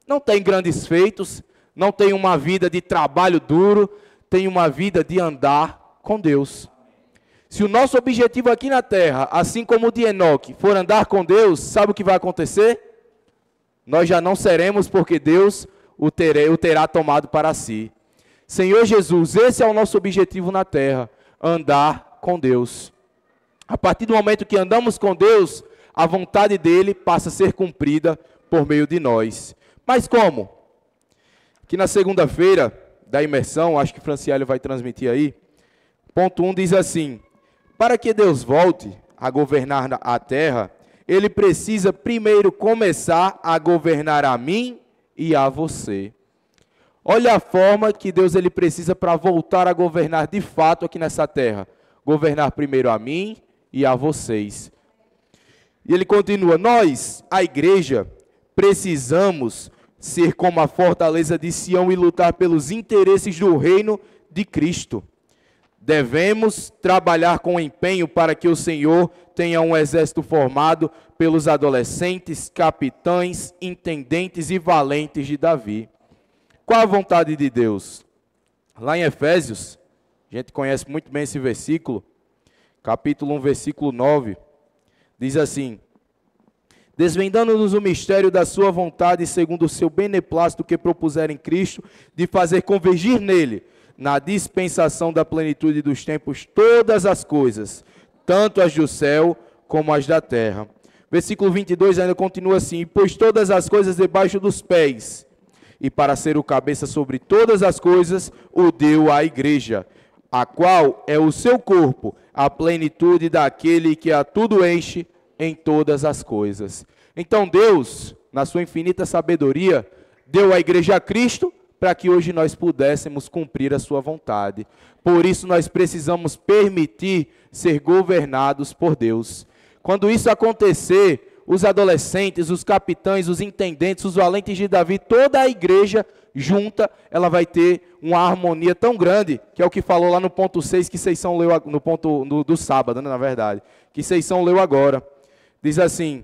Não tem grandes feitos, não tem uma vida de trabalho duro, tem uma vida de andar com Deus. Se o nosso objetivo aqui na terra, assim como o de Enoque, for andar com Deus, sabe o que vai acontecer? Nós já não seremos, porque Deus o terá tomado para si. Senhor Jesus, esse é o nosso objetivo na terra, andar com Deus. A partir do momento que andamos com Deus, a vontade dele passa a ser cumprida por meio de nós. Mas como? Aqui na segunda-feira da imersão, acho que Franciele vai transmitir aí, ponto 1 diz assim: para que Deus volte a governar a terra, ele precisa primeiro começar a governar a mim e a você. Olha a forma que Deus ele precisa para voltar a governar de fato aqui nessa terra. Governar primeiro a mim e a vocês. E ele continua: nós, a igreja, precisamos ser como a fortaleza de Sião e lutar pelos interesses do reino de Cristo. Devemos trabalhar com empenho para que o Senhor tenha um exército formado pelos adolescentes, capitães, intendentes e valentes de Davi. Qual a vontade de Deus? Lá em Efésios, a gente conhece muito bem esse versículo, capítulo 1, versículo 9, diz assim: desvendando-nos o mistério da sua vontade, segundo o seu beneplácito que propuser em Cristo, de fazer convergir nele, na dispensação da plenitude dos tempos, todas as coisas, tanto as do céu como as da terra. Versículo 22 ainda continua assim: pois todas as coisas debaixo dos pés, e para ser o cabeça sobre todas as coisas, o deu à igreja, a qual é o seu corpo, a plenitude daquele que a tudo enche em todas as coisas. Então Deus, na sua infinita sabedoria, deu à igreja a Cristo, para que hoje nós pudéssemos cumprir a sua vontade. Por isso nós precisamos permitir ser governados por Deus. Quando isso acontecer, os adolescentes, os capitães, os intendentes, os valentes de Davi, toda a igreja junta, ela vai ter uma harmonia tão grande, que é o que falou lá no ponto 6, que Seisão leu, no ponto do sábado, né, na verdade, que Seisão leu agora. Diz assim: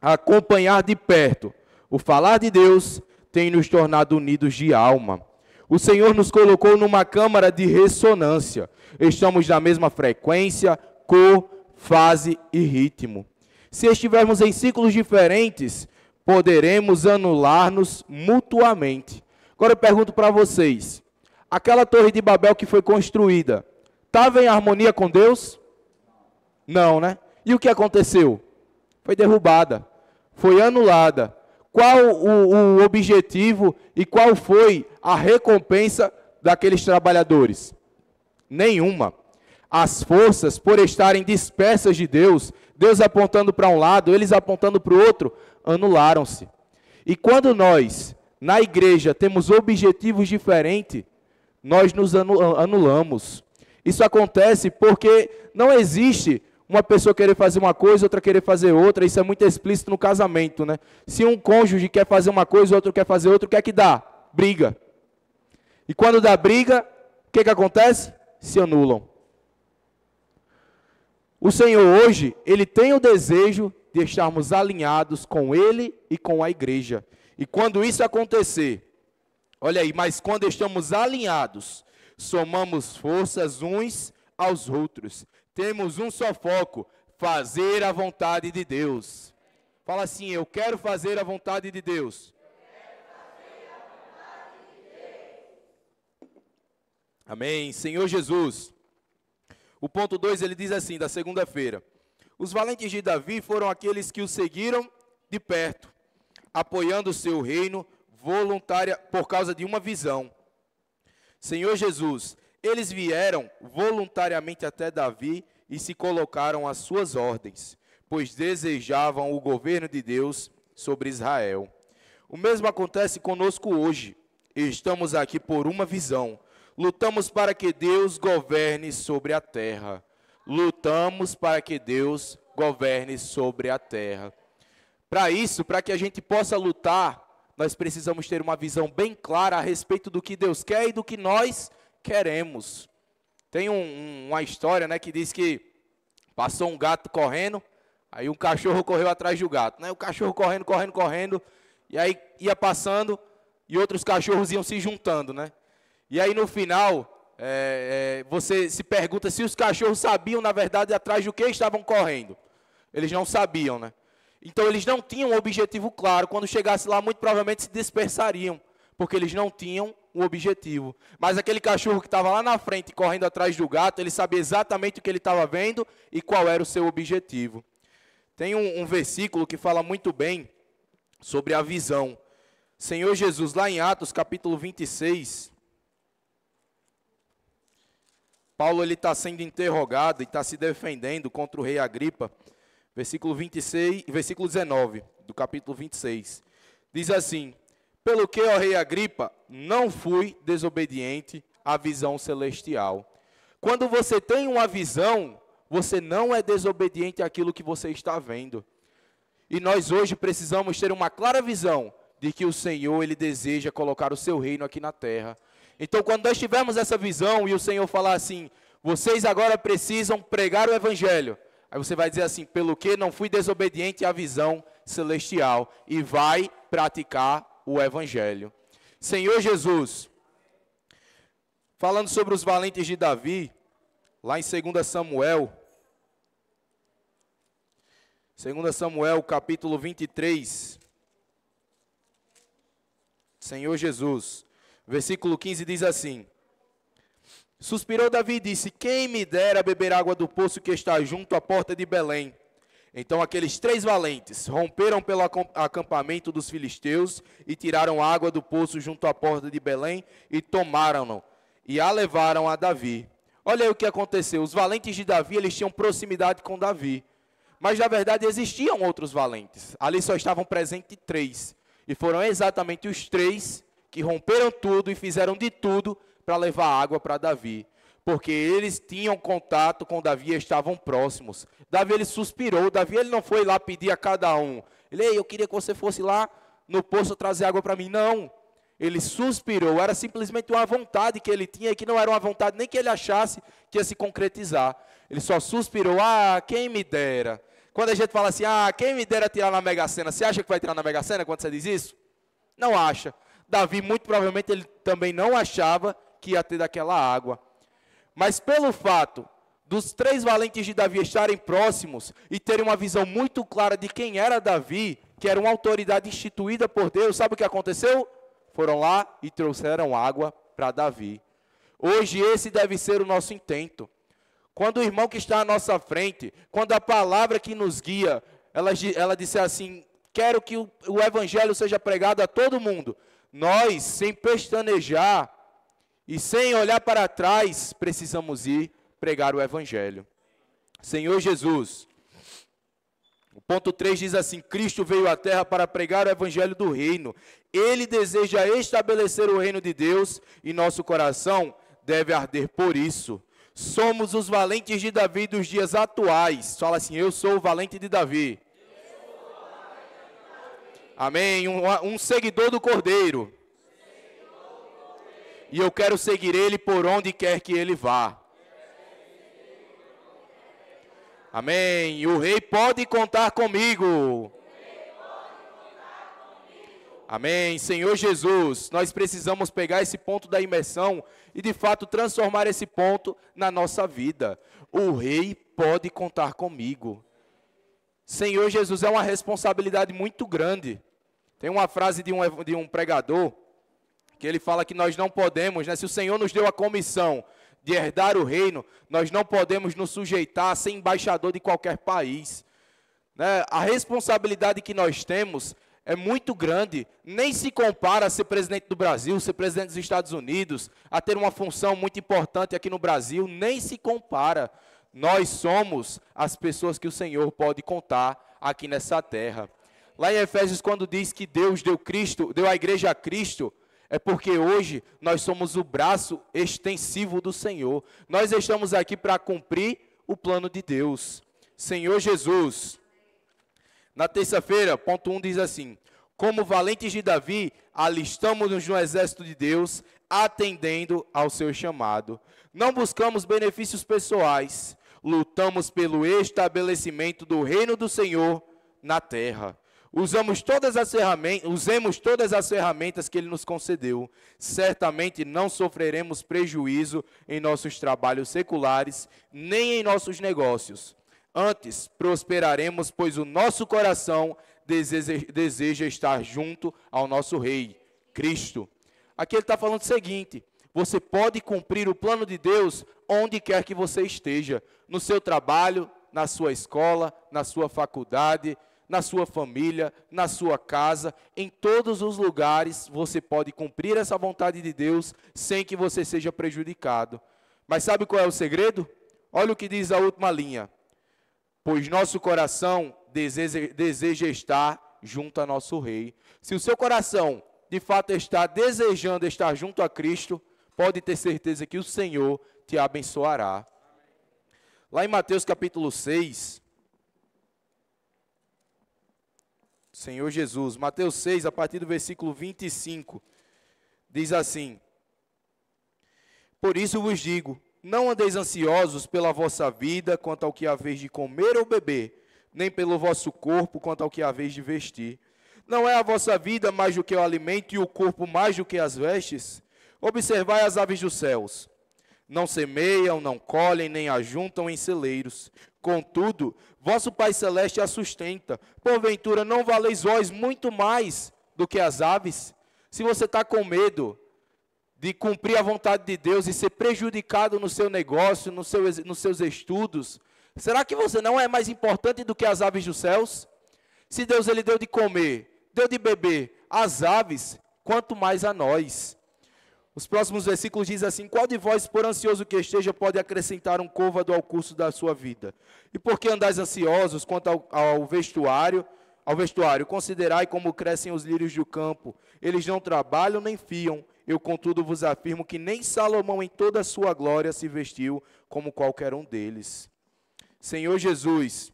acompanhar de perto o falar de Deus tem nos tornado unidos de alma. O Senhor nos colocou numa câmara de ressonância. Estamos na mesma frequência, cor, fase e ritmo. Se estivermos em ciclos diferentes, poderemos anular-nos mutuamente. Agora eu pergunto para vocês, aquela torre de Babel que foi construída, estava em harmonia com Deus? Não, né? E o que aconteceu? Foi derrubada, foi anulada. Qual o objetivo e qual foi a recompensa daqueles trabalhadores? Nenhuma. As forças, por estarem dispersas de Deus, Deus apontando para um lado, eles apontando para o outro, anularam-se. E quando nós, na igreja, temos objetivos diferentes, nós nos anulamos. Isso acontece porque não existe uma pessoa querer fazer uma coisa, outra querer fazer outra. Isso é muito explícito no casamento, né? Se um cônjuge quer fazer uma coisa, outro quer fazer outra, o que é que dá? Briga. E quando dá briga, o que acontece? Se anulam. O Senhor hoje, Ele tem o desejo de estarmos alinhados com Ele e com a igreja. E quando isso acontecer, olha aí, mas quando estamos alinhados, somamos forças uns aos outros. Temos um só foco, fazer a vontade de Deus. Fala assim, eu quero fazer a vontade de Deus. Amém. Senhor Jesus. O ponto 2, ele diz assim, da segunda-feira. Os valentes de Davi foram aqueles que o seguiram de perto, apoiando o seu reino voluntária por causa de uma visão. Senhor Jesus, eles vieram voluntariamente até Davi e se colocaram às suas ordens, pois desejavam o governo de Deus sobre Israel. O mesmo acontece conosco hoje. Estamos aqui por uma visão. Lutamos para que Deus governe sobre a terra. Lutamos para que Deus governe sobre a terra. Para isso, para que a gente possa lutar, nós precisamos ter uma visão bem clara a respeito do que Deus quer e do que nós queremos. Tem uma história, né, que diz que passou um gato correndo, aí um cachorro correu atrás do gato, né? O cachorro correndo, e aí ia passando e outros cachorros iam se juntando, né? E aí no final, você se pergunta se os cachorros sabiam, na verdade, atrás do que estavam correndo. Eles não sabiam, né? Então eles não tinham um objetivo claro. Quando chegasse lá, muito provavelmente se dispersariam, porque eles não tinham um objetivo. Mas aquele cachorro que estava lá na frente, correndo atrás do gato, ele sabia exatamente o que ele estava vendo e qual era o seu objetivo. Tem um versículo que fala muito bem sobre a visão. Senhor Jesus, lá em Atos, capítulo 26, Paulo está sendo interrogado e está se defendendo contra o rei Agripa. Versículo 26, versículo 19, do capítulo 26. Diz assim, pelo que, ó rei Agripa, não fui desobediente à visão celestial. Quando você tem uma visão, você não é desobediente àquilo que você está vendo. E nós hoje precisamos ter uma clara visão de que o Senhor, Ele deseja colocar o seu reino aqui na terra. Então, quando nós tivermos essa visão e o Senhor falar assim, vocês agora precisam pregar o Evangelho. Aí você vai dizer assim, pelo que não fui desobediente à visão celestial, e vai praticar o Evangelho. Senhor Jesus, falando sobre os valentes de Davi, lá em 2 Samuel, capítulo 23, Senhor Jesus, versículo 15 diz assim, suspirou Davi e disse, quem me dera beber água do poço que está junto à porta de Belém? Então aqueles 3 valentes romperam pelo acampamento dos filisteus e tiraram água do poço junto à porta de Belém e tomaram-no e a levaram a Davi. Olha aí o que aconteceu, os valentes de Davi, eles tinham proximidade com Davi, mas na verdade existiam outros valentes, ali só estavam presentes 3, e foram exatamente os 3 que romperam tudo e fizeram de tudo para levar água para Davi, porque eles tinham contato com Davi e estavam próximos. Davi, ele suspirou, Davi, ele não foi lá pedir a cada um, eu queria que você fosse lá no poço trazer água para mim, não, ele suspirou, era simplesmente uma vontade que ele tinha, e que não era uma vontade nem que ele achasse que ia se concretizar, ele só suspirou, quem me dera. Quando a gente fala assim, quem me dera tirar na Mega Sena, você acha que vai tirar na Mega Sena quando você diz isso? Não acha. Davi, muito provavelmente, ele também não achava que ia ter daquela água. Mas pelo fato dos 3 valentes de Davi estarem próximos e terem uma visão muito clara de quem era Davi, que era uma autoridade instituída por Deus, sabe o que aconteceu? Foram lá e trouxeram água para Davi. Hoje esse deve ser o nosso intento. Quando o irmão que está à nossa frente, quando a palavra que nos guia, ela disser assim, quero que o evangelho seja pregado a todo mundo. Nós, sem pestanejar e sem olhar para trás, precisamos ir pregar o evangelho. Senhor Jesus, o ponto 3 diz assim, Cristo veio à terra para pregar o evangelho do reino. Ele deseja estabelecer o reino de Deus e nosso coração deve arder por isso. Somos os valentes de Davi dos dias atuais. Fala assim, eu sou o valente de Davi. Amém. Um seguidor do Cordeiro. E eu quero seguir ele por onde quer que ele vá. Amém. E o rei pode contar comigo. Amém. Senhor Jesus, nós precisamos pegar esse ponto da imersão e de fato transformar esse ponto na nossa vida. O rei pode contar comigo. Senhor Jesus, é uma responsabilidade muito grande. Tem uma frase de um pregador que ele fala que nós não podemos, né, se o Senhor nos deu a comissão de herdar o reino, nós não podemos nos sujeitar a ser embaixador de qualquer país. Né? A responsabilidade que nós temos é muito grande, nem se compara a ser presidente do Brasil, ser presidente dos Estados Unidos, a ter uma função muito importante aqui no Brasil, nem se compara. Nós somos as pessoas que o Senhor pode contar aqui nessa terra. Lá em Efésios, quando diz que Deus deu a igreja a Cristo, é porque hoje nós somos o braço extensivo do Senhor. Nós estamos aqui para cumprir o plano de Deus. Senhor Jesus, na terça-feira, ponto 1 diz assim, como valentes de Davi, alistamos-nos no exército de Deus, atendendo ao seu chamado. Não buscamos benefícios pessoais, lutamos pelo estabelecimento do reino do Senhor na terra. Usemos todas as ferramentas que Ele nos concedeu. Certamente não sofreremos prejuízo em nossos trabalhos seculares, nem em nossos negócios. Antes, prosperaremos, pois o nosso coração deseja estar junto ao nosso Rei, Cristo. Aqui ele está falando o seguinte, você pode cumprir o plano de Deus onde quer que você esteja. No seu trabalho, na sua escola, na sua faculdade, na sua família, na sua casa, em todos os lugares você pode cumprir essa vontade de Deus sem que você seja prejudicado. Mas sabe qual é o segredo? Olha o que diz a última linha. Pois nosso coração deseja estar junto a nosso Rei. Se o seu coração, de fato, está desejando estar junto a Cristo, pode ter certeza que o Senhor te abençoará. Lá em Mateus capítulo 6, Senhor Jesus, Mateus 6, a partir do versículo 25, diz assim, por isso vos digo, não andeis ansiosos pela vossa vida, quanto ao que haveis de comer ou beber, nem pelo vosso corpo, quanto ao que haveis de vestir. Não é a vossa vida mais do que o alimento e o corpo mais do que as vestes? Observai as aves dos céus. Não semeiam, não colhem, nem ajuntam em celeiros. Contudo, vosso Pai Celeste a sustenta. Porventura, não valeis vós muito mais do que as aves? Se você está com medo de cumprir a vontade de Deus e ser prejudicado no seu negócio, nos seus estudos, será que você não é mais importante do que as aves dos céus? Se Deus ele deu de comer, deu de beber às aves, quanto mais a nós. Os próximos versículos dizem assim, qual de vós, por ansioso que esteja, pode acrescentar um côvado ao curso da sua vida? E por que andais ansiosos quanto ao vestuário? Considerai como crescem os lírios do campo. Eles não trabalham nem fiam. Eu, contudo, vos afirmo que nem Salomão em toda a sua glória se vestiu como qualquer um deles. Senhor Jesus,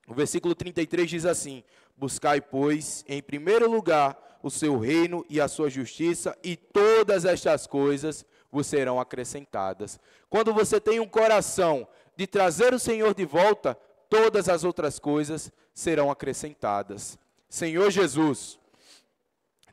o versículo 33 diz assim, buscai, pois, em primeiro lugar o seu reino e a sua justiça, e todas estas coisas vos serão acrescentadas. Quando você tem um coração de trazer o Senhor de volta, todas as outras coisas serão acrescentadas. Senhor Jesus,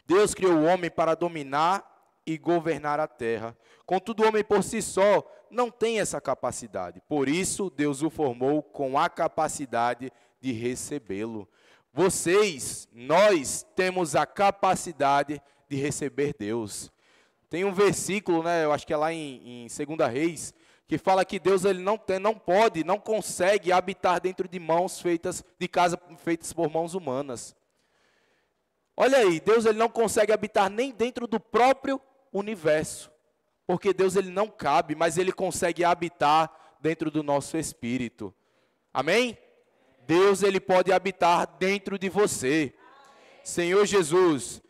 Deus criou o homem para dominar e governar a terra. Contudo, o homem por si só não tem essa capacidade. Por isso, Deus o formou com a capacidade de recebê-lo. Vocês, nós, temos a capacidade de receber Deus. Tem um versículo, né, eu acho que é lá em 2 Reis, que fala que Deus ele não pode, não consegue habitar dentro de mãos feitas, de casa feitas por mãos humanas. Olha aí, Deus ele não consegue habitar nem dentro do próprio universo. Porque Deus ele não cabe, mas ele consegue habitar dentro do nosso espírito. Amém? Deus ele pode habitar dentro de você. Senhor Jesus,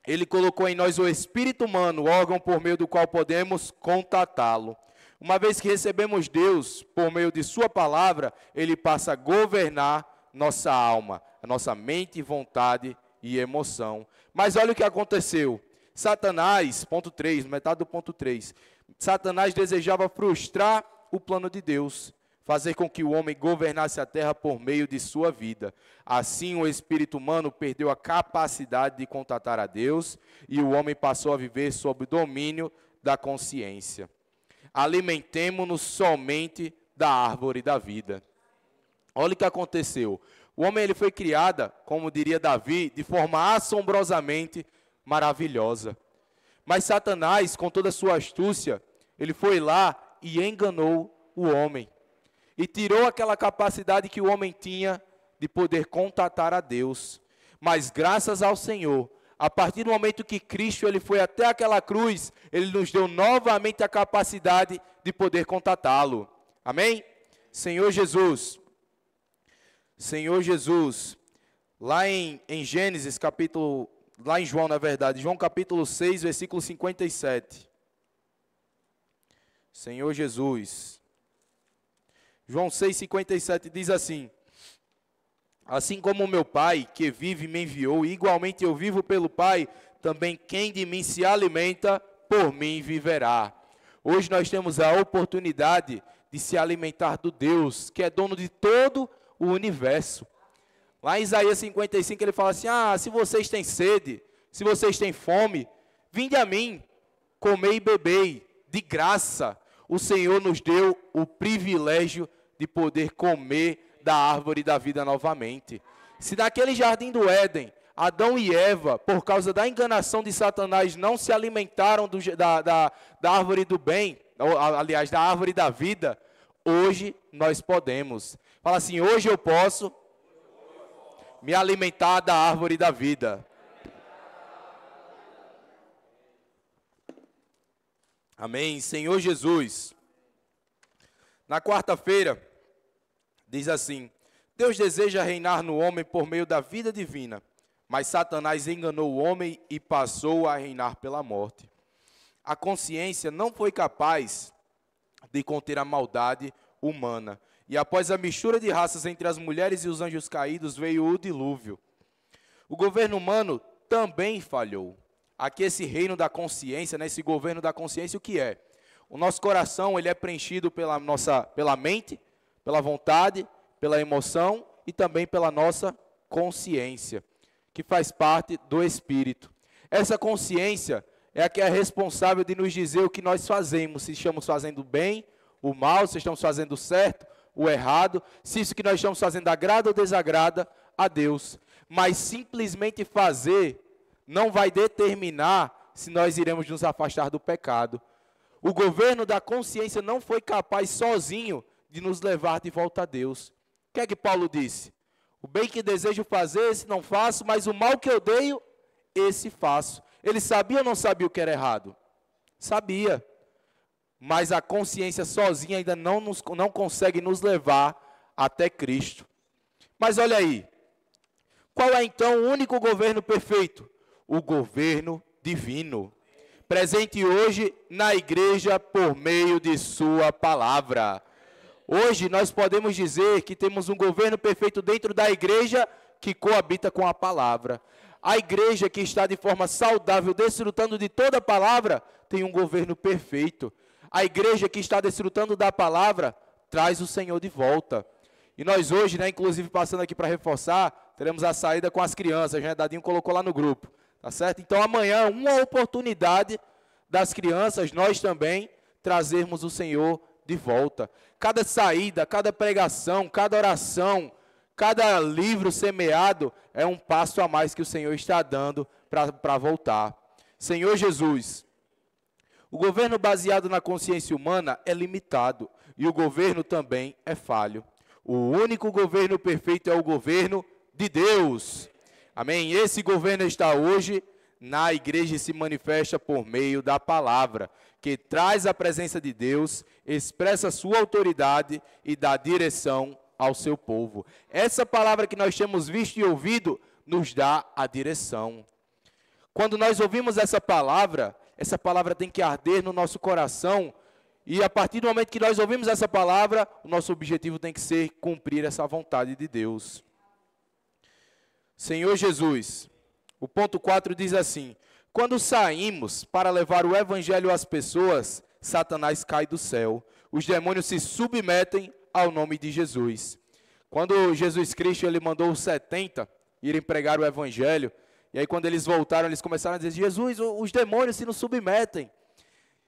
ele colocou em nós o espírito humano, o órgão por meio do qual podemos contatá-lo. Uma vez que recebemos Deus por meio de sua palavra, ele passa a governar nossa alma, a nossa mente, vontade e emoção. Mas olha o que aconteceu. Satanás, ponto 3, metade do ponto 3. Satanás desejava frustrar o plano de Deus, fazer com que o homem governasse a terra por meio de sua vida. Assim, o espírito humano perdeu a capacidade de contatar a Deus e o homem passou a viver sob o domínio da consciência. Alimentemo-nos somente da árvore da vida. Olha o que aconteceu. O homem ele foi criado, como diria Davi, de forma assombrosamente maravilhosa. Mas Satanás, com toda a sua astúcia, ele foi lá e enganou o homem. E tirou aquela capacidade que o homem tinha de poder contatar a Deus. Mas graças ao Senhor, a partir do momento que Cristo ele foi até aquela cruz, ele nos deu novamente a capacidade de poder contatá-lo. Amém? Senhor Jesus, lá em Gênesis capítulo, lá em João, na verdade, João capítulo 6, versículo 57. Senhor Jesus. João 6, 57 diz assim: assim como o meu Pai, que vive, me enviou, igualmente eu vivo pelo Pai, também quem de mim se alimenta, por mim viverá. Hoje nós temos a oportunidade de se alimentar do Deus, que é dono de todo o universo. Lá em Isaías 55 ele fala assim: se vocês têm sede, se vocês têm fome, vinde a mim, comei e bebei, de graça. O Senhor nos deu o privilégio de poder comer da árvore da vida novamente. Se naquele jardim do Éden, Adão e Eva, por causa da enganação de Satanás, não se alimentaram da árvore do bem, aliás, da árvore da vida, hoje nós podemos. Fala assim: hoje eu posso me alimentar da árvore da vida. Amém. Senhor Jesus. Na quarta-feira, diz assim: Deus deseja reinar no homem por meio da vida divina, mas Satanás enganou o homem e passou a reinar pela morte. A consciência não foi capaz de conter a maldade humana. E após a mistura de raças entre as mulheres e os anjos caídos, veio o dilúvio. O governo humano também falhou. Aqui esse reino da consciência, esse governo da consciência, o que é? O nosso coração ele é preenchido pela mente, pela vontade, pela emoção e também pela nossa consciência, que faz parte do espírito. Essa consciência é a que é responsável de nos dizer o que nós fazemos, se estamos fazendo bem, o mal, se estamos fazendo certo, o errado, se isso que nós estamos fazendo agrada ou desagrada a Deus. Mas simplesmente fazer não vai determinar se nós iremos nos afastar do pecado. O governo da consciência não foi capaz sozinho de nos levar de volta a Deus. O que é que Paulo disse? O bem que desejo fazer, esse não faço, mas o mal que eu odeio, esse faço. Ele sabia ou não sabia o que era errado? Sabia. Mas a consciência sozinha ainda não consegue nos levar até Cristo. Mas olha aí, qual é então o único governo perfeito? O governo divino, presente hoje na igreja por meio de sua palavra. Hoje nós podemos dizer que temos um governo perfeito dentro da igreja que coabita com a palavra. A igreja que está de forma saudável, desfrutando de toda a palavra, tem um governo perfeito. A igreja que está desfrutando da palavra, traz o Senhor de volta. E nós hoje, inclusive passando aqui para reforçar, teremos a saída com as crianças, Dadinho colocou lá no grupo. Tá certo? Então amanhã, uma oportunidade das crianças, nós também trazermos o Senhor de volta. Cada saída, cada pregação, cada oração, cada livro semeado é um passo a mais que o Senhor está dando para voltar. Senhor Jesus, o governo baseado na consciência humana é limitado e o governo também é falho. O único governo perfeito é o governo de Deus. Amém? Esse governo está hoje na igreja e se manifesta por meio da palavra, que traz a presença de Deus, expressa sua autoridade e dá direção ao seu povo. Essa palavra que nós temos visto e ouvido nos dá a direção. Quando nós ouvimos essa palavra tem que arder no nosso coração, e a partir do momento que nós ouvimos essa palavra, o nosso objetivo tem que ser cumprir essa vontade de Deus. Senhor Jesus, o ponto 4 diz assim: quando saímos para levar o evangelho às pessoas, Satanás cai do céu, os demônios se submetem ao nome de Jesus. Quando Jesus Cristo ele mandou os 70 irem pregar o evangelho, e aí quando eles voltaram, eles começaram a dizer: Jesus, os demônios se nos submetem.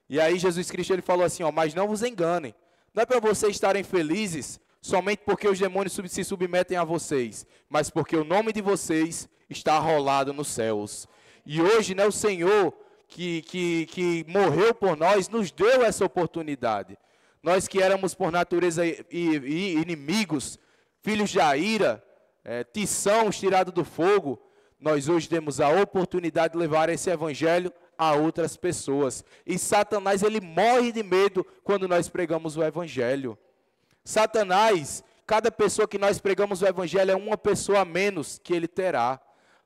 E aí Jesus Cristo ele falou assim, mas não vos enganem, não é para vocês estarem felizes somente porque os demônios se submetem a vocês, mas porque o nome de vocês está arrolado nos céus. E hoje, o Senhor que morreu por nós, nos deu essa oportunidade. Nós que éramos por natureza inimigos, filhos de ira, tiçãos tirados do fogo, nós hoje temos a oportunidade de levar esse evangelho a outras pessoas. E Satanás, ele morre de medo quando nós pregamos o evangelho. Satanás, cada pessoa que nós pregamos o evangelho é uma pessoa a menos que ele terá.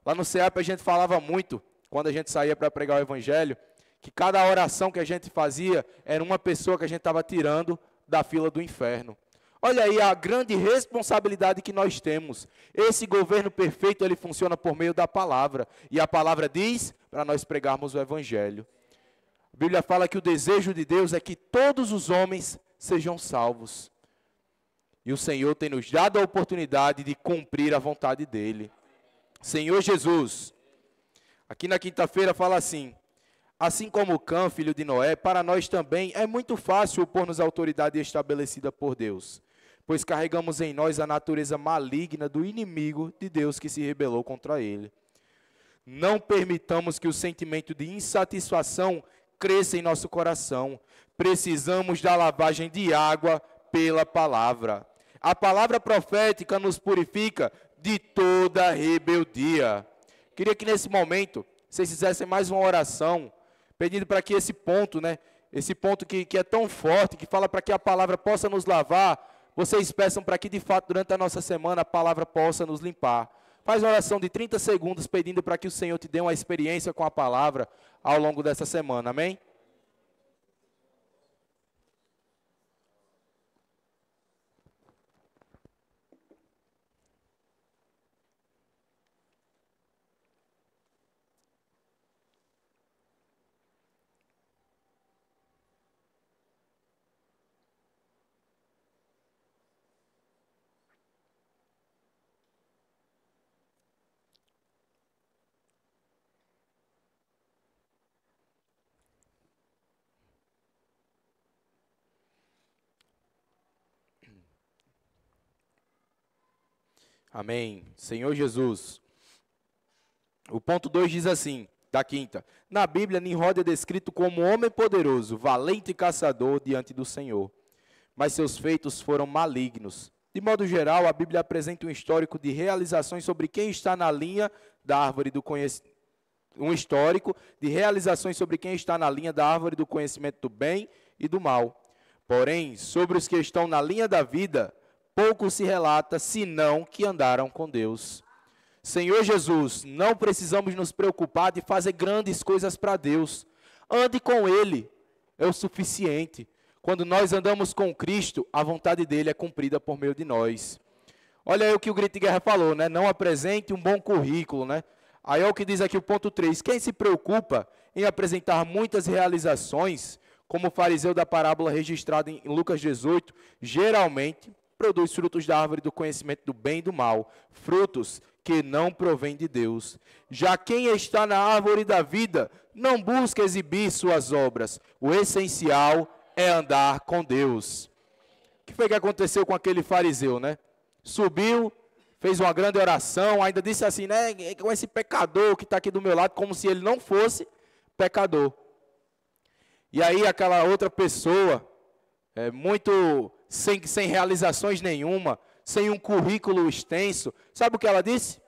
Lá no CEAP a gente falava muito, quando a gente saía para pregar o evangelho, que cada oração que a gente fazia era uma pessoa que a gente estava tirando da fila do inferno. Olha aí a grande responsabilidade que nós temos. Esse governo perfeito, ele funciona por meio da palavra. E a palavra diz para nós pregarmos o evangelho. A Bíblia fala que o desejo de Deus é que todos os homens sejam salvos. E o Senhor tem nos dado a oportunidade de cumprir a vontade dEle. Senhor Jesus, aqui na quinta-feira fala assim: assim como Cã, filho de Noé, para nós também é muito fácil opor-nos à autoridade estabelecida por Deus, pois carregamos em nós a natureza maligna do inimigo de Deus que se rebelou contra ele. Não permitamos que o sentimento de insatisfação cresça em nosso coração. Precisamos da lavagem de água pela palavra. A palavra profética nos purifica de toda rebeldia. Queria que nesse momento vocês fizessem mais uma oração, pedindo para que esse ponto, esse ponto que é tão forte, que fala para que a palavra possa nos lavar, vocês peçam para que de fato durante a nossa semana a palavra possa nos limpar. Faz uma oração de 30 segundos pedindo para que o Senhor te dê uma experiência com a palavra ao longo dessa semana, amém? Amém. Senhor Jesus. O ponto 2 diz assim, da quinta: na Bíblia, Nimrod é descrito como um homem poderoso, valente e caçador diante do Senhor, mas seus feitos foram malignos. De modo geral, a Bíblia apresenta um histórico de realizações sobre quem está na linha da árvore do conhecimento. Um histórico de realizações sobre quem está na linha da árvore do conhecimento do bem e do mal. Porém, sobre os que estão na linha da vida, pouco se relata, senão que andaram com Deus. Senhor Jesus, não precisamos nos preocupar de fazer grandes coisas para Deus. Ande com Ele, é o suficiente. Quando nós andamos com Cristo, a vontade dEle é cumprida por meio de nós. Olha aí o que o Grito de Guerra falou, Não apresente um bom currículo, Aí é o que diz aqui o ponto 3. Quem se preocupa em apresentar muitas realizações, como o fariseu da parábola registrada em Lucas 18, geralmente produz frutos da árvore do conhecimento do bem e do mal, frutos que não provêm de Deus. Já quem está na árvore da vida não busca exibir suas obras. O essencial é andar com Deus. O que foi que aconteceu com aquele fariseu, né? Subiu, fez uma grande oração, ainda disse assim, né? Com esse pecador que está aqui do meu lado, como se ele não fosse pecador. E aí aquela outra pessoa, muito sem realizações nenhuma, sem um currículo extenso, sabe o que ela disse?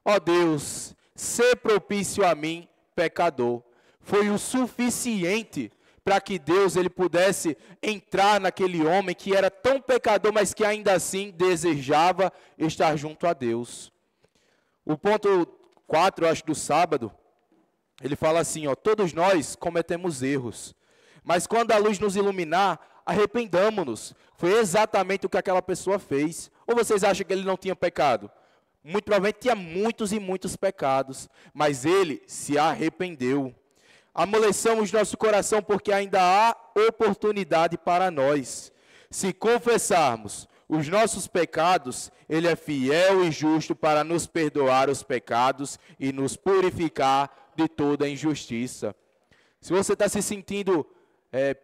Ó Deus, sê propício a mim, pecador. Foi o suficiente para que Deus ele pudesse entrar naquele homem que era tão pecador, mas que ainda assim desejava estar junto a Deus. O ponto 4, eu acho, do sábado, ele fala assim, ó, todos nós cometemos erros, mas quando a luz nos iluminar, arrependamo-nos. Foi exatamente o que aquela pessoa fez. Ou vocês acham que ele não tinha pecado? Muito provavelmente tinha muitos e muitos pecados, mas ele se arrependeu. Amoleçamos nosso coração porque ainda há oportunidade para nós. Se confessarmos os nossos pecados, ele é fiel e justo para nos perdoar os pecados e nos purificar de toda injustiça. Se você está se sentindo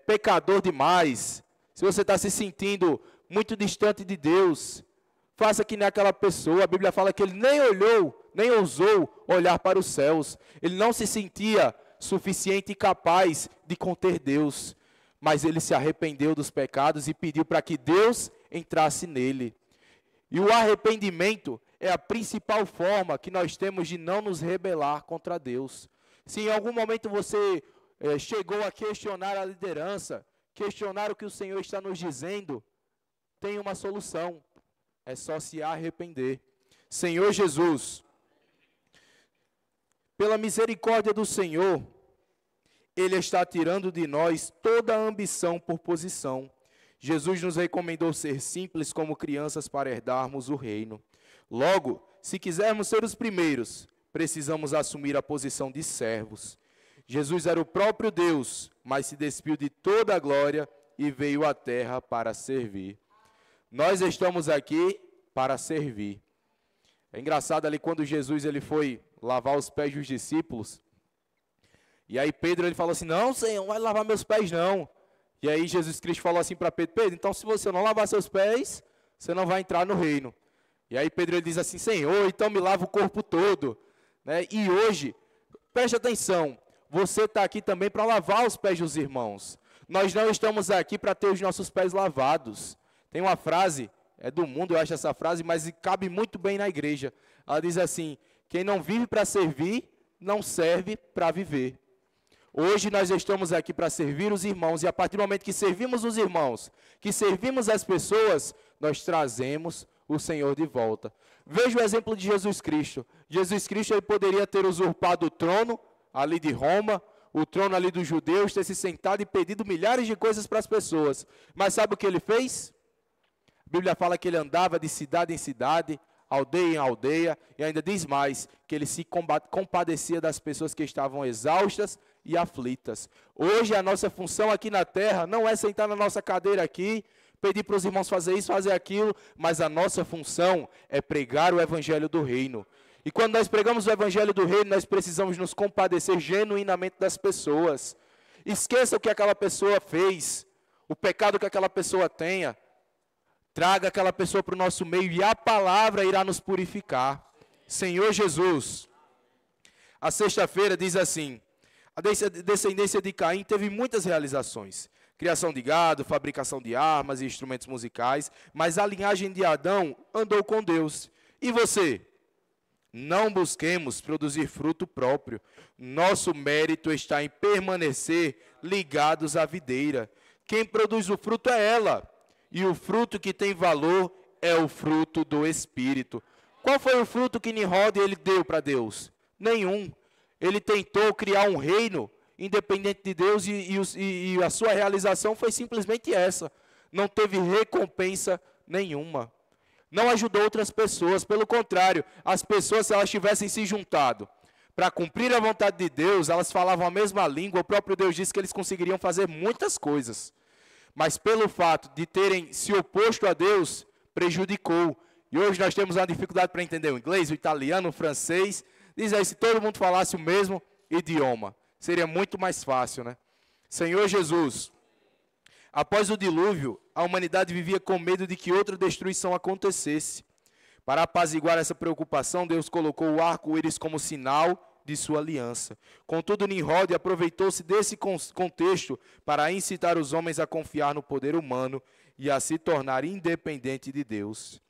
pecador demais, se você está se sentindo muito distante de Deus, faça que nem aquela pessoa. A Bíblia fala que ele nem olhou, nem ousou olhar para os céus. Ele não se sentia suficiente e capaz de conter Deus, mas ele se arrependeu dos pecados e pediu para que Deus entrasse nele. E o arrependimento é a principal forma que nós temos de não nos rebelar contra Deus. Se em algum momento você chegou a questionar a liderança, questionar o que o Senhor está nos dizendo, tem uma solução. É só se arrepender. Senhor Jesus, pela misericórdia do Senhor, Ele está tirando de nós toda a ambição por posição. Jesus nos recomendou ser simples como crianças para herdarmos o reino. Logo, se quisermos ser os primeiros, precisamos assumir a posição de servos. Jesus era o próprio Deus, mas se despiu de toda a glória e veio à terra para servir. Nós estamos aqui para servir. É engraçado ali quando Jesus ele foi lavar os pés dos discípulos. E aí Pedro ele falou assim, não, Senhor, não vai lavar meus pés não. E aí Jesus Cristo falou assim para Pedro, Pedro, então se você não lavar seus pés, você não vai entrar no reino. E aí Pedro ele diz assim, Senhor, então me lava o corpo todo. Né? E hoje, preste atenção, você está aqui também para lavar os pés dos irmãos. Nós não estamos aqui para ter os nossos pés lavados. Tem uma frase, é do mundo, eu acho essa frase, mas cabe muito bem na igreja. Ela diz assim, quem não vive para servir, não serve para viver. Hoje nós estamos aqui para servir os irmãos, e a partir do momento que servimos os irmãos, que servimos as pessoas, nós trazemos o Senhor de volta. Veja o exemplo de Jesus Cristo. Jesus Cristo ele poderia ter usurpado o trono ali de Roma, o trono ali dos judeus, ter se sentado e pedido milhares de coisas para as pessoas. Mas sabe o que ele fez? A Bíblia fala que ele andava de cidade em cidade, aldeia em aldeia, e ainda diz mais, que ele se compadecia das pessoas que estavam exaustas e aflitas. Hoje a nossa função aqui na terra não é sentar na nossa cadeira aqui, pedir para os irmãos fazer isso, fazer aquilo, mas a nossa função é pregar o evangelho do reino. E quando nós pregamos o evangelho do reino, nós precisamos nos compadecer genuinamente das pessoas. Esqueça o que aquela pessoa fez, o pecado que aquela pessoa tenha. Traga aquela pessoa para o nosso meio e a palavra irá nos purificar. Senhor Jesus, a sexta-feira diz assim, a descendência de Caim teve muitas realizações. Criação de gado, fabricação de armas e instrumentos musicais, mas a linhagem de Adão andou com Deus. E você? Não busquemos produzir fruto próprio. Nosso mérito está em permanecer ligados à videira. Quem produz o fruto é ela. E o fruto que tem valor é o fruto do Espírito. Qual foi o fruto que Nimrod ele deu para Deus? Nenhum. Ele tentou criar um reino independente de Deus e a sua realização foi simplesmente essa. Não teve recompensa nenhuma. Não ajudou outras pessoas, pelo contrário, as pessoas, se elas tivessem se juntado para cumprir a vontade de Deus, elas falavam a mesma língua, o próprio Deus disse que eles conseguiriam fazer muitas coisas. Mas pelo fato de terem se oposto a Deus, prejudicou. E hoje nós temos uma dificuldade para entender o inglês, o italiano, o francês. Diz aí, se todo mundo falasse o mesmo idioma, seria muito mais fácil, né? Senhor Jesus, Após o dilúvio, a humanidade vivia com medo de que outra destruição acontecesse. Para apaziguar essa preocupação, Deus colocou o arco-íris como sinal de sua aliança. Contudo, Nimrod aproveitou-se desse contexto para incitar os homens a confiar no poder humano e a se tornar independente de Deus.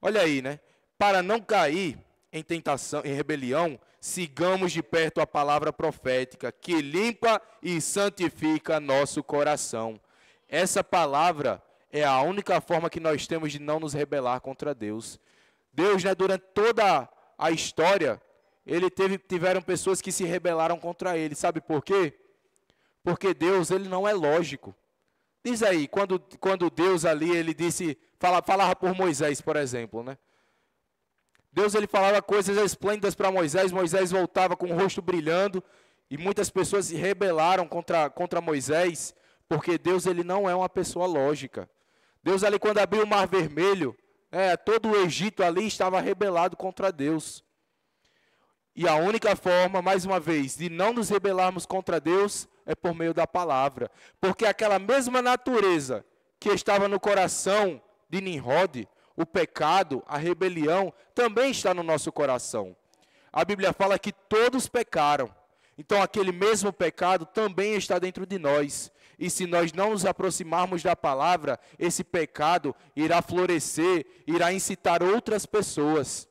Olha aí, né? Para não cair em tentação, em rebelião, sigamos de perto a palavra profética, que limpa e santifica nosso coração. Essa palavra é a única forma que nós temos de não nos rebelar contra Deus. Deus, né, durante toda a história, tiveram pessoas que se rebelaram contra ele. Sabe por quê? Porque Deus, ele não é lógico. Diz aí, quando Deus ali, ele falava por Moisés, por exemplo, né? Deus, ele falava coisas esplêndidas para Moisés, Moisés voltava com o rosto brilhando, e muitas pessoas se rebelaram contra Moisés, porque Deus, ele não é uma pessoa lógica. Deus ali, quando abriu o Mar Vermelho, todo o Egito ali estava rebelado contra Deus. E a única forma, mais uma vez, de não nos rebelarmos contra Deus é por meio da palavra. Porque aquela mesma natureza que estava no coração de Nimrod, o pecado, a rebelião, também está no nosso coração. A Bíblia fala que todos pecaram. Então aquele mesmo pecado também está dentro de nós. E se nós não nos aproximarmos da palavra, esse pecado irá florescer, irá incitar outras pessoas.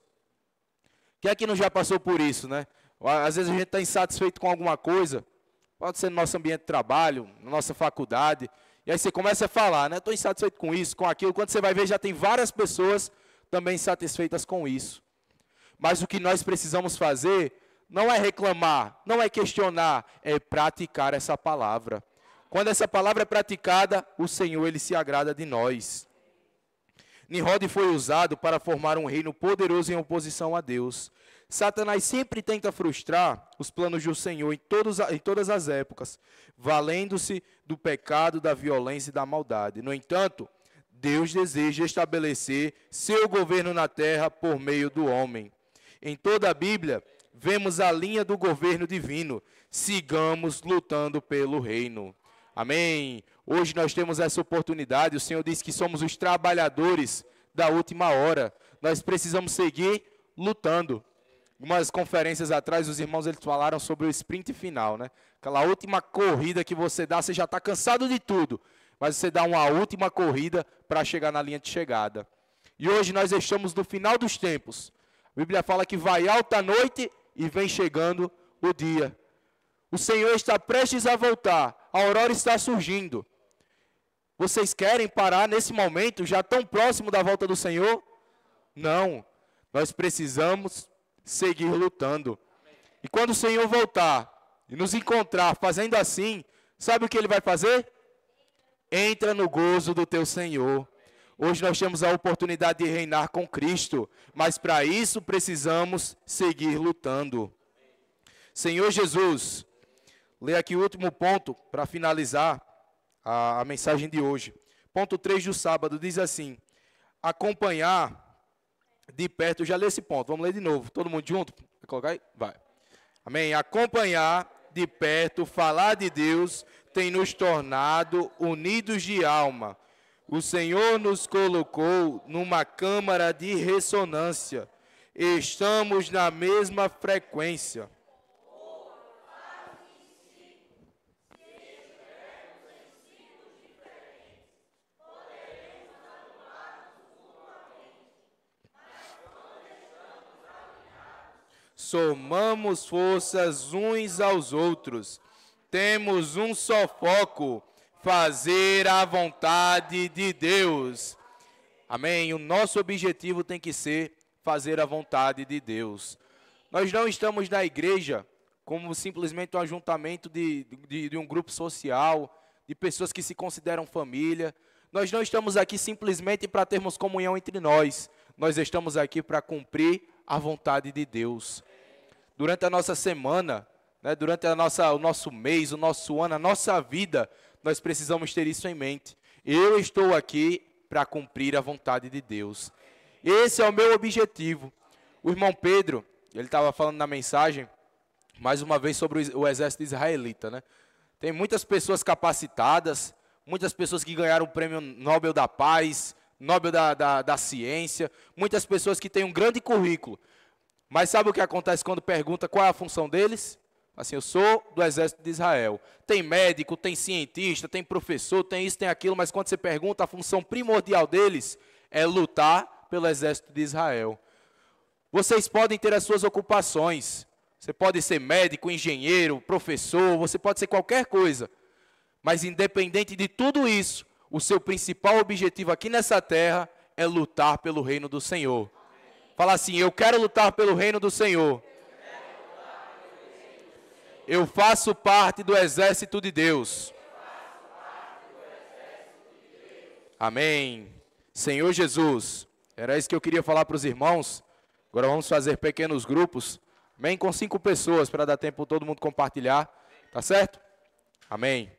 Quem é que não já passou por isso, né? Às vezes a gente está insatisfeito com alguma coisa, pode ser no nosso ambiente de trabalho, na nossa faculdade, e aí você começa a falar, né? Estou insatisfeito com isso, com aquilo. Quando você vai ver, já tem várias pessoas também insatisfeitas com isso. Mas o que nós precisamos fazer não é reclamar, não é questionar, é praticar essa palavra. Quando essa palavra é praticada, o Senhor, ele se agrada de nós. Nimrod foi usado para formar um reino poderoso em oposição a Deus. Satanás sempre tenta frustrar os planos do Senhor em todas as épocas, valendo-se do pecado, da violência e da maldade. No entanto, Deus deseja estabelecer seu governo na terra por meio do homem. Em toda a Bíblia, vemos a linha do governo divino. Sigamos lutando pelo reino. Amém? Hoje nós temos essa oportunidade. O Senhor diz que somos os trabalhadores da última hora. Nós precisamos seguir lutando. Umas conferências atrás, os irmãos eles falaram sobre o sprint final, né? Aquela última corrida que você dá, você já está cansado de tudo, mas você dá uma última corrida para chegar na linha de chegada. E hoje nós estamos no final dos tempos. A Bíblia fala que vai alta a noite e vem chegando o dia. O Senhor está prestes a voltar, a aurora está surgindo. Vocês querem parar nesse momento, já tão próximo da volta do Senhor? Não, nós precisamos seguir lutando. E quando o Senhor voltar e nos encontrar fazendo assim, sabe o que Ele vai fazer? Entra no gozo do teu Senhor. Hoje nós temos a oportunidade de reinar com Cristo, mas para isso precisamos seguir lutando. Senhor Jesus, lê aqui o último ponto para finalizar a mensagem de hoje. Ponto 3 do sábado diz assim: acompanhar de perto. Eu já li esse ponto, vamos ler de novo. Todo mundo junto? Vai colocar aí? Vai. Amém. Acompanhar de perto, falar de Deus, tem nos tornado unidos de alma. O Senhor nos colocou numa câmara de ressonância. Estamos na mesma frequência. Somamos forças uns aos outros. Temos um só foco: fazer a vontade de Deus. Amém? O nosso objetivo tem que ser fazer a vontade de Deus. Nós não estamos na igreja como simplesmente um ajuntamento de um grupo social, de pessoas que se consideram família. Nós não estamos aqui simplesmente para termos comunhão entre nós. Nós estamos aqui para cumprir a vontade de Deus. Durante a nossa semana, né, durante o nosso mês, o nosso ano, a nossa vida, nós precisamos ter isso em mente. Eu estou aqui para cumprir a vontade de Deus. Esse é o meu objetivo. O irmão Pedro, ele estava falando na mensagem, mais uma vez, sobre o exército israelita, né? Tem muitas pessoas capacitadas, muitas pessoas que ganharam o prêmio Nobel da Paz, Nobel da Ciência, muitas pessoas que têm um grande currículo. Mas sabe o que acontece quando pergunta qual é a função deles? Assim, eu sou do exército de Israel. Tem médico, tem cientista, tem professor, tem isso, tem aquilo, mas quando você pergunta, a função primordial deles é lutar pelo exército de Israel. Vocês podem ter as suas ocupações. Você pode ser médico, engenheiro, professor, você pode ser qualquer coisa. Mas independente de tudo isso, o seu principal objetivo aqui nessa terra é lutar pelo reino do Senhor. Fala assim, eu quero lutar pelo reino do Senhor. Eu faço parte do exército de Deus. Amém. Senhor Jesus, era isso que eu queria falar para os irmãos. Agora vamos fazer pequenos grupos. Amém? Com 5 pessoas, para dar tempo todo mundo compartilhar. Tá certo? Amém.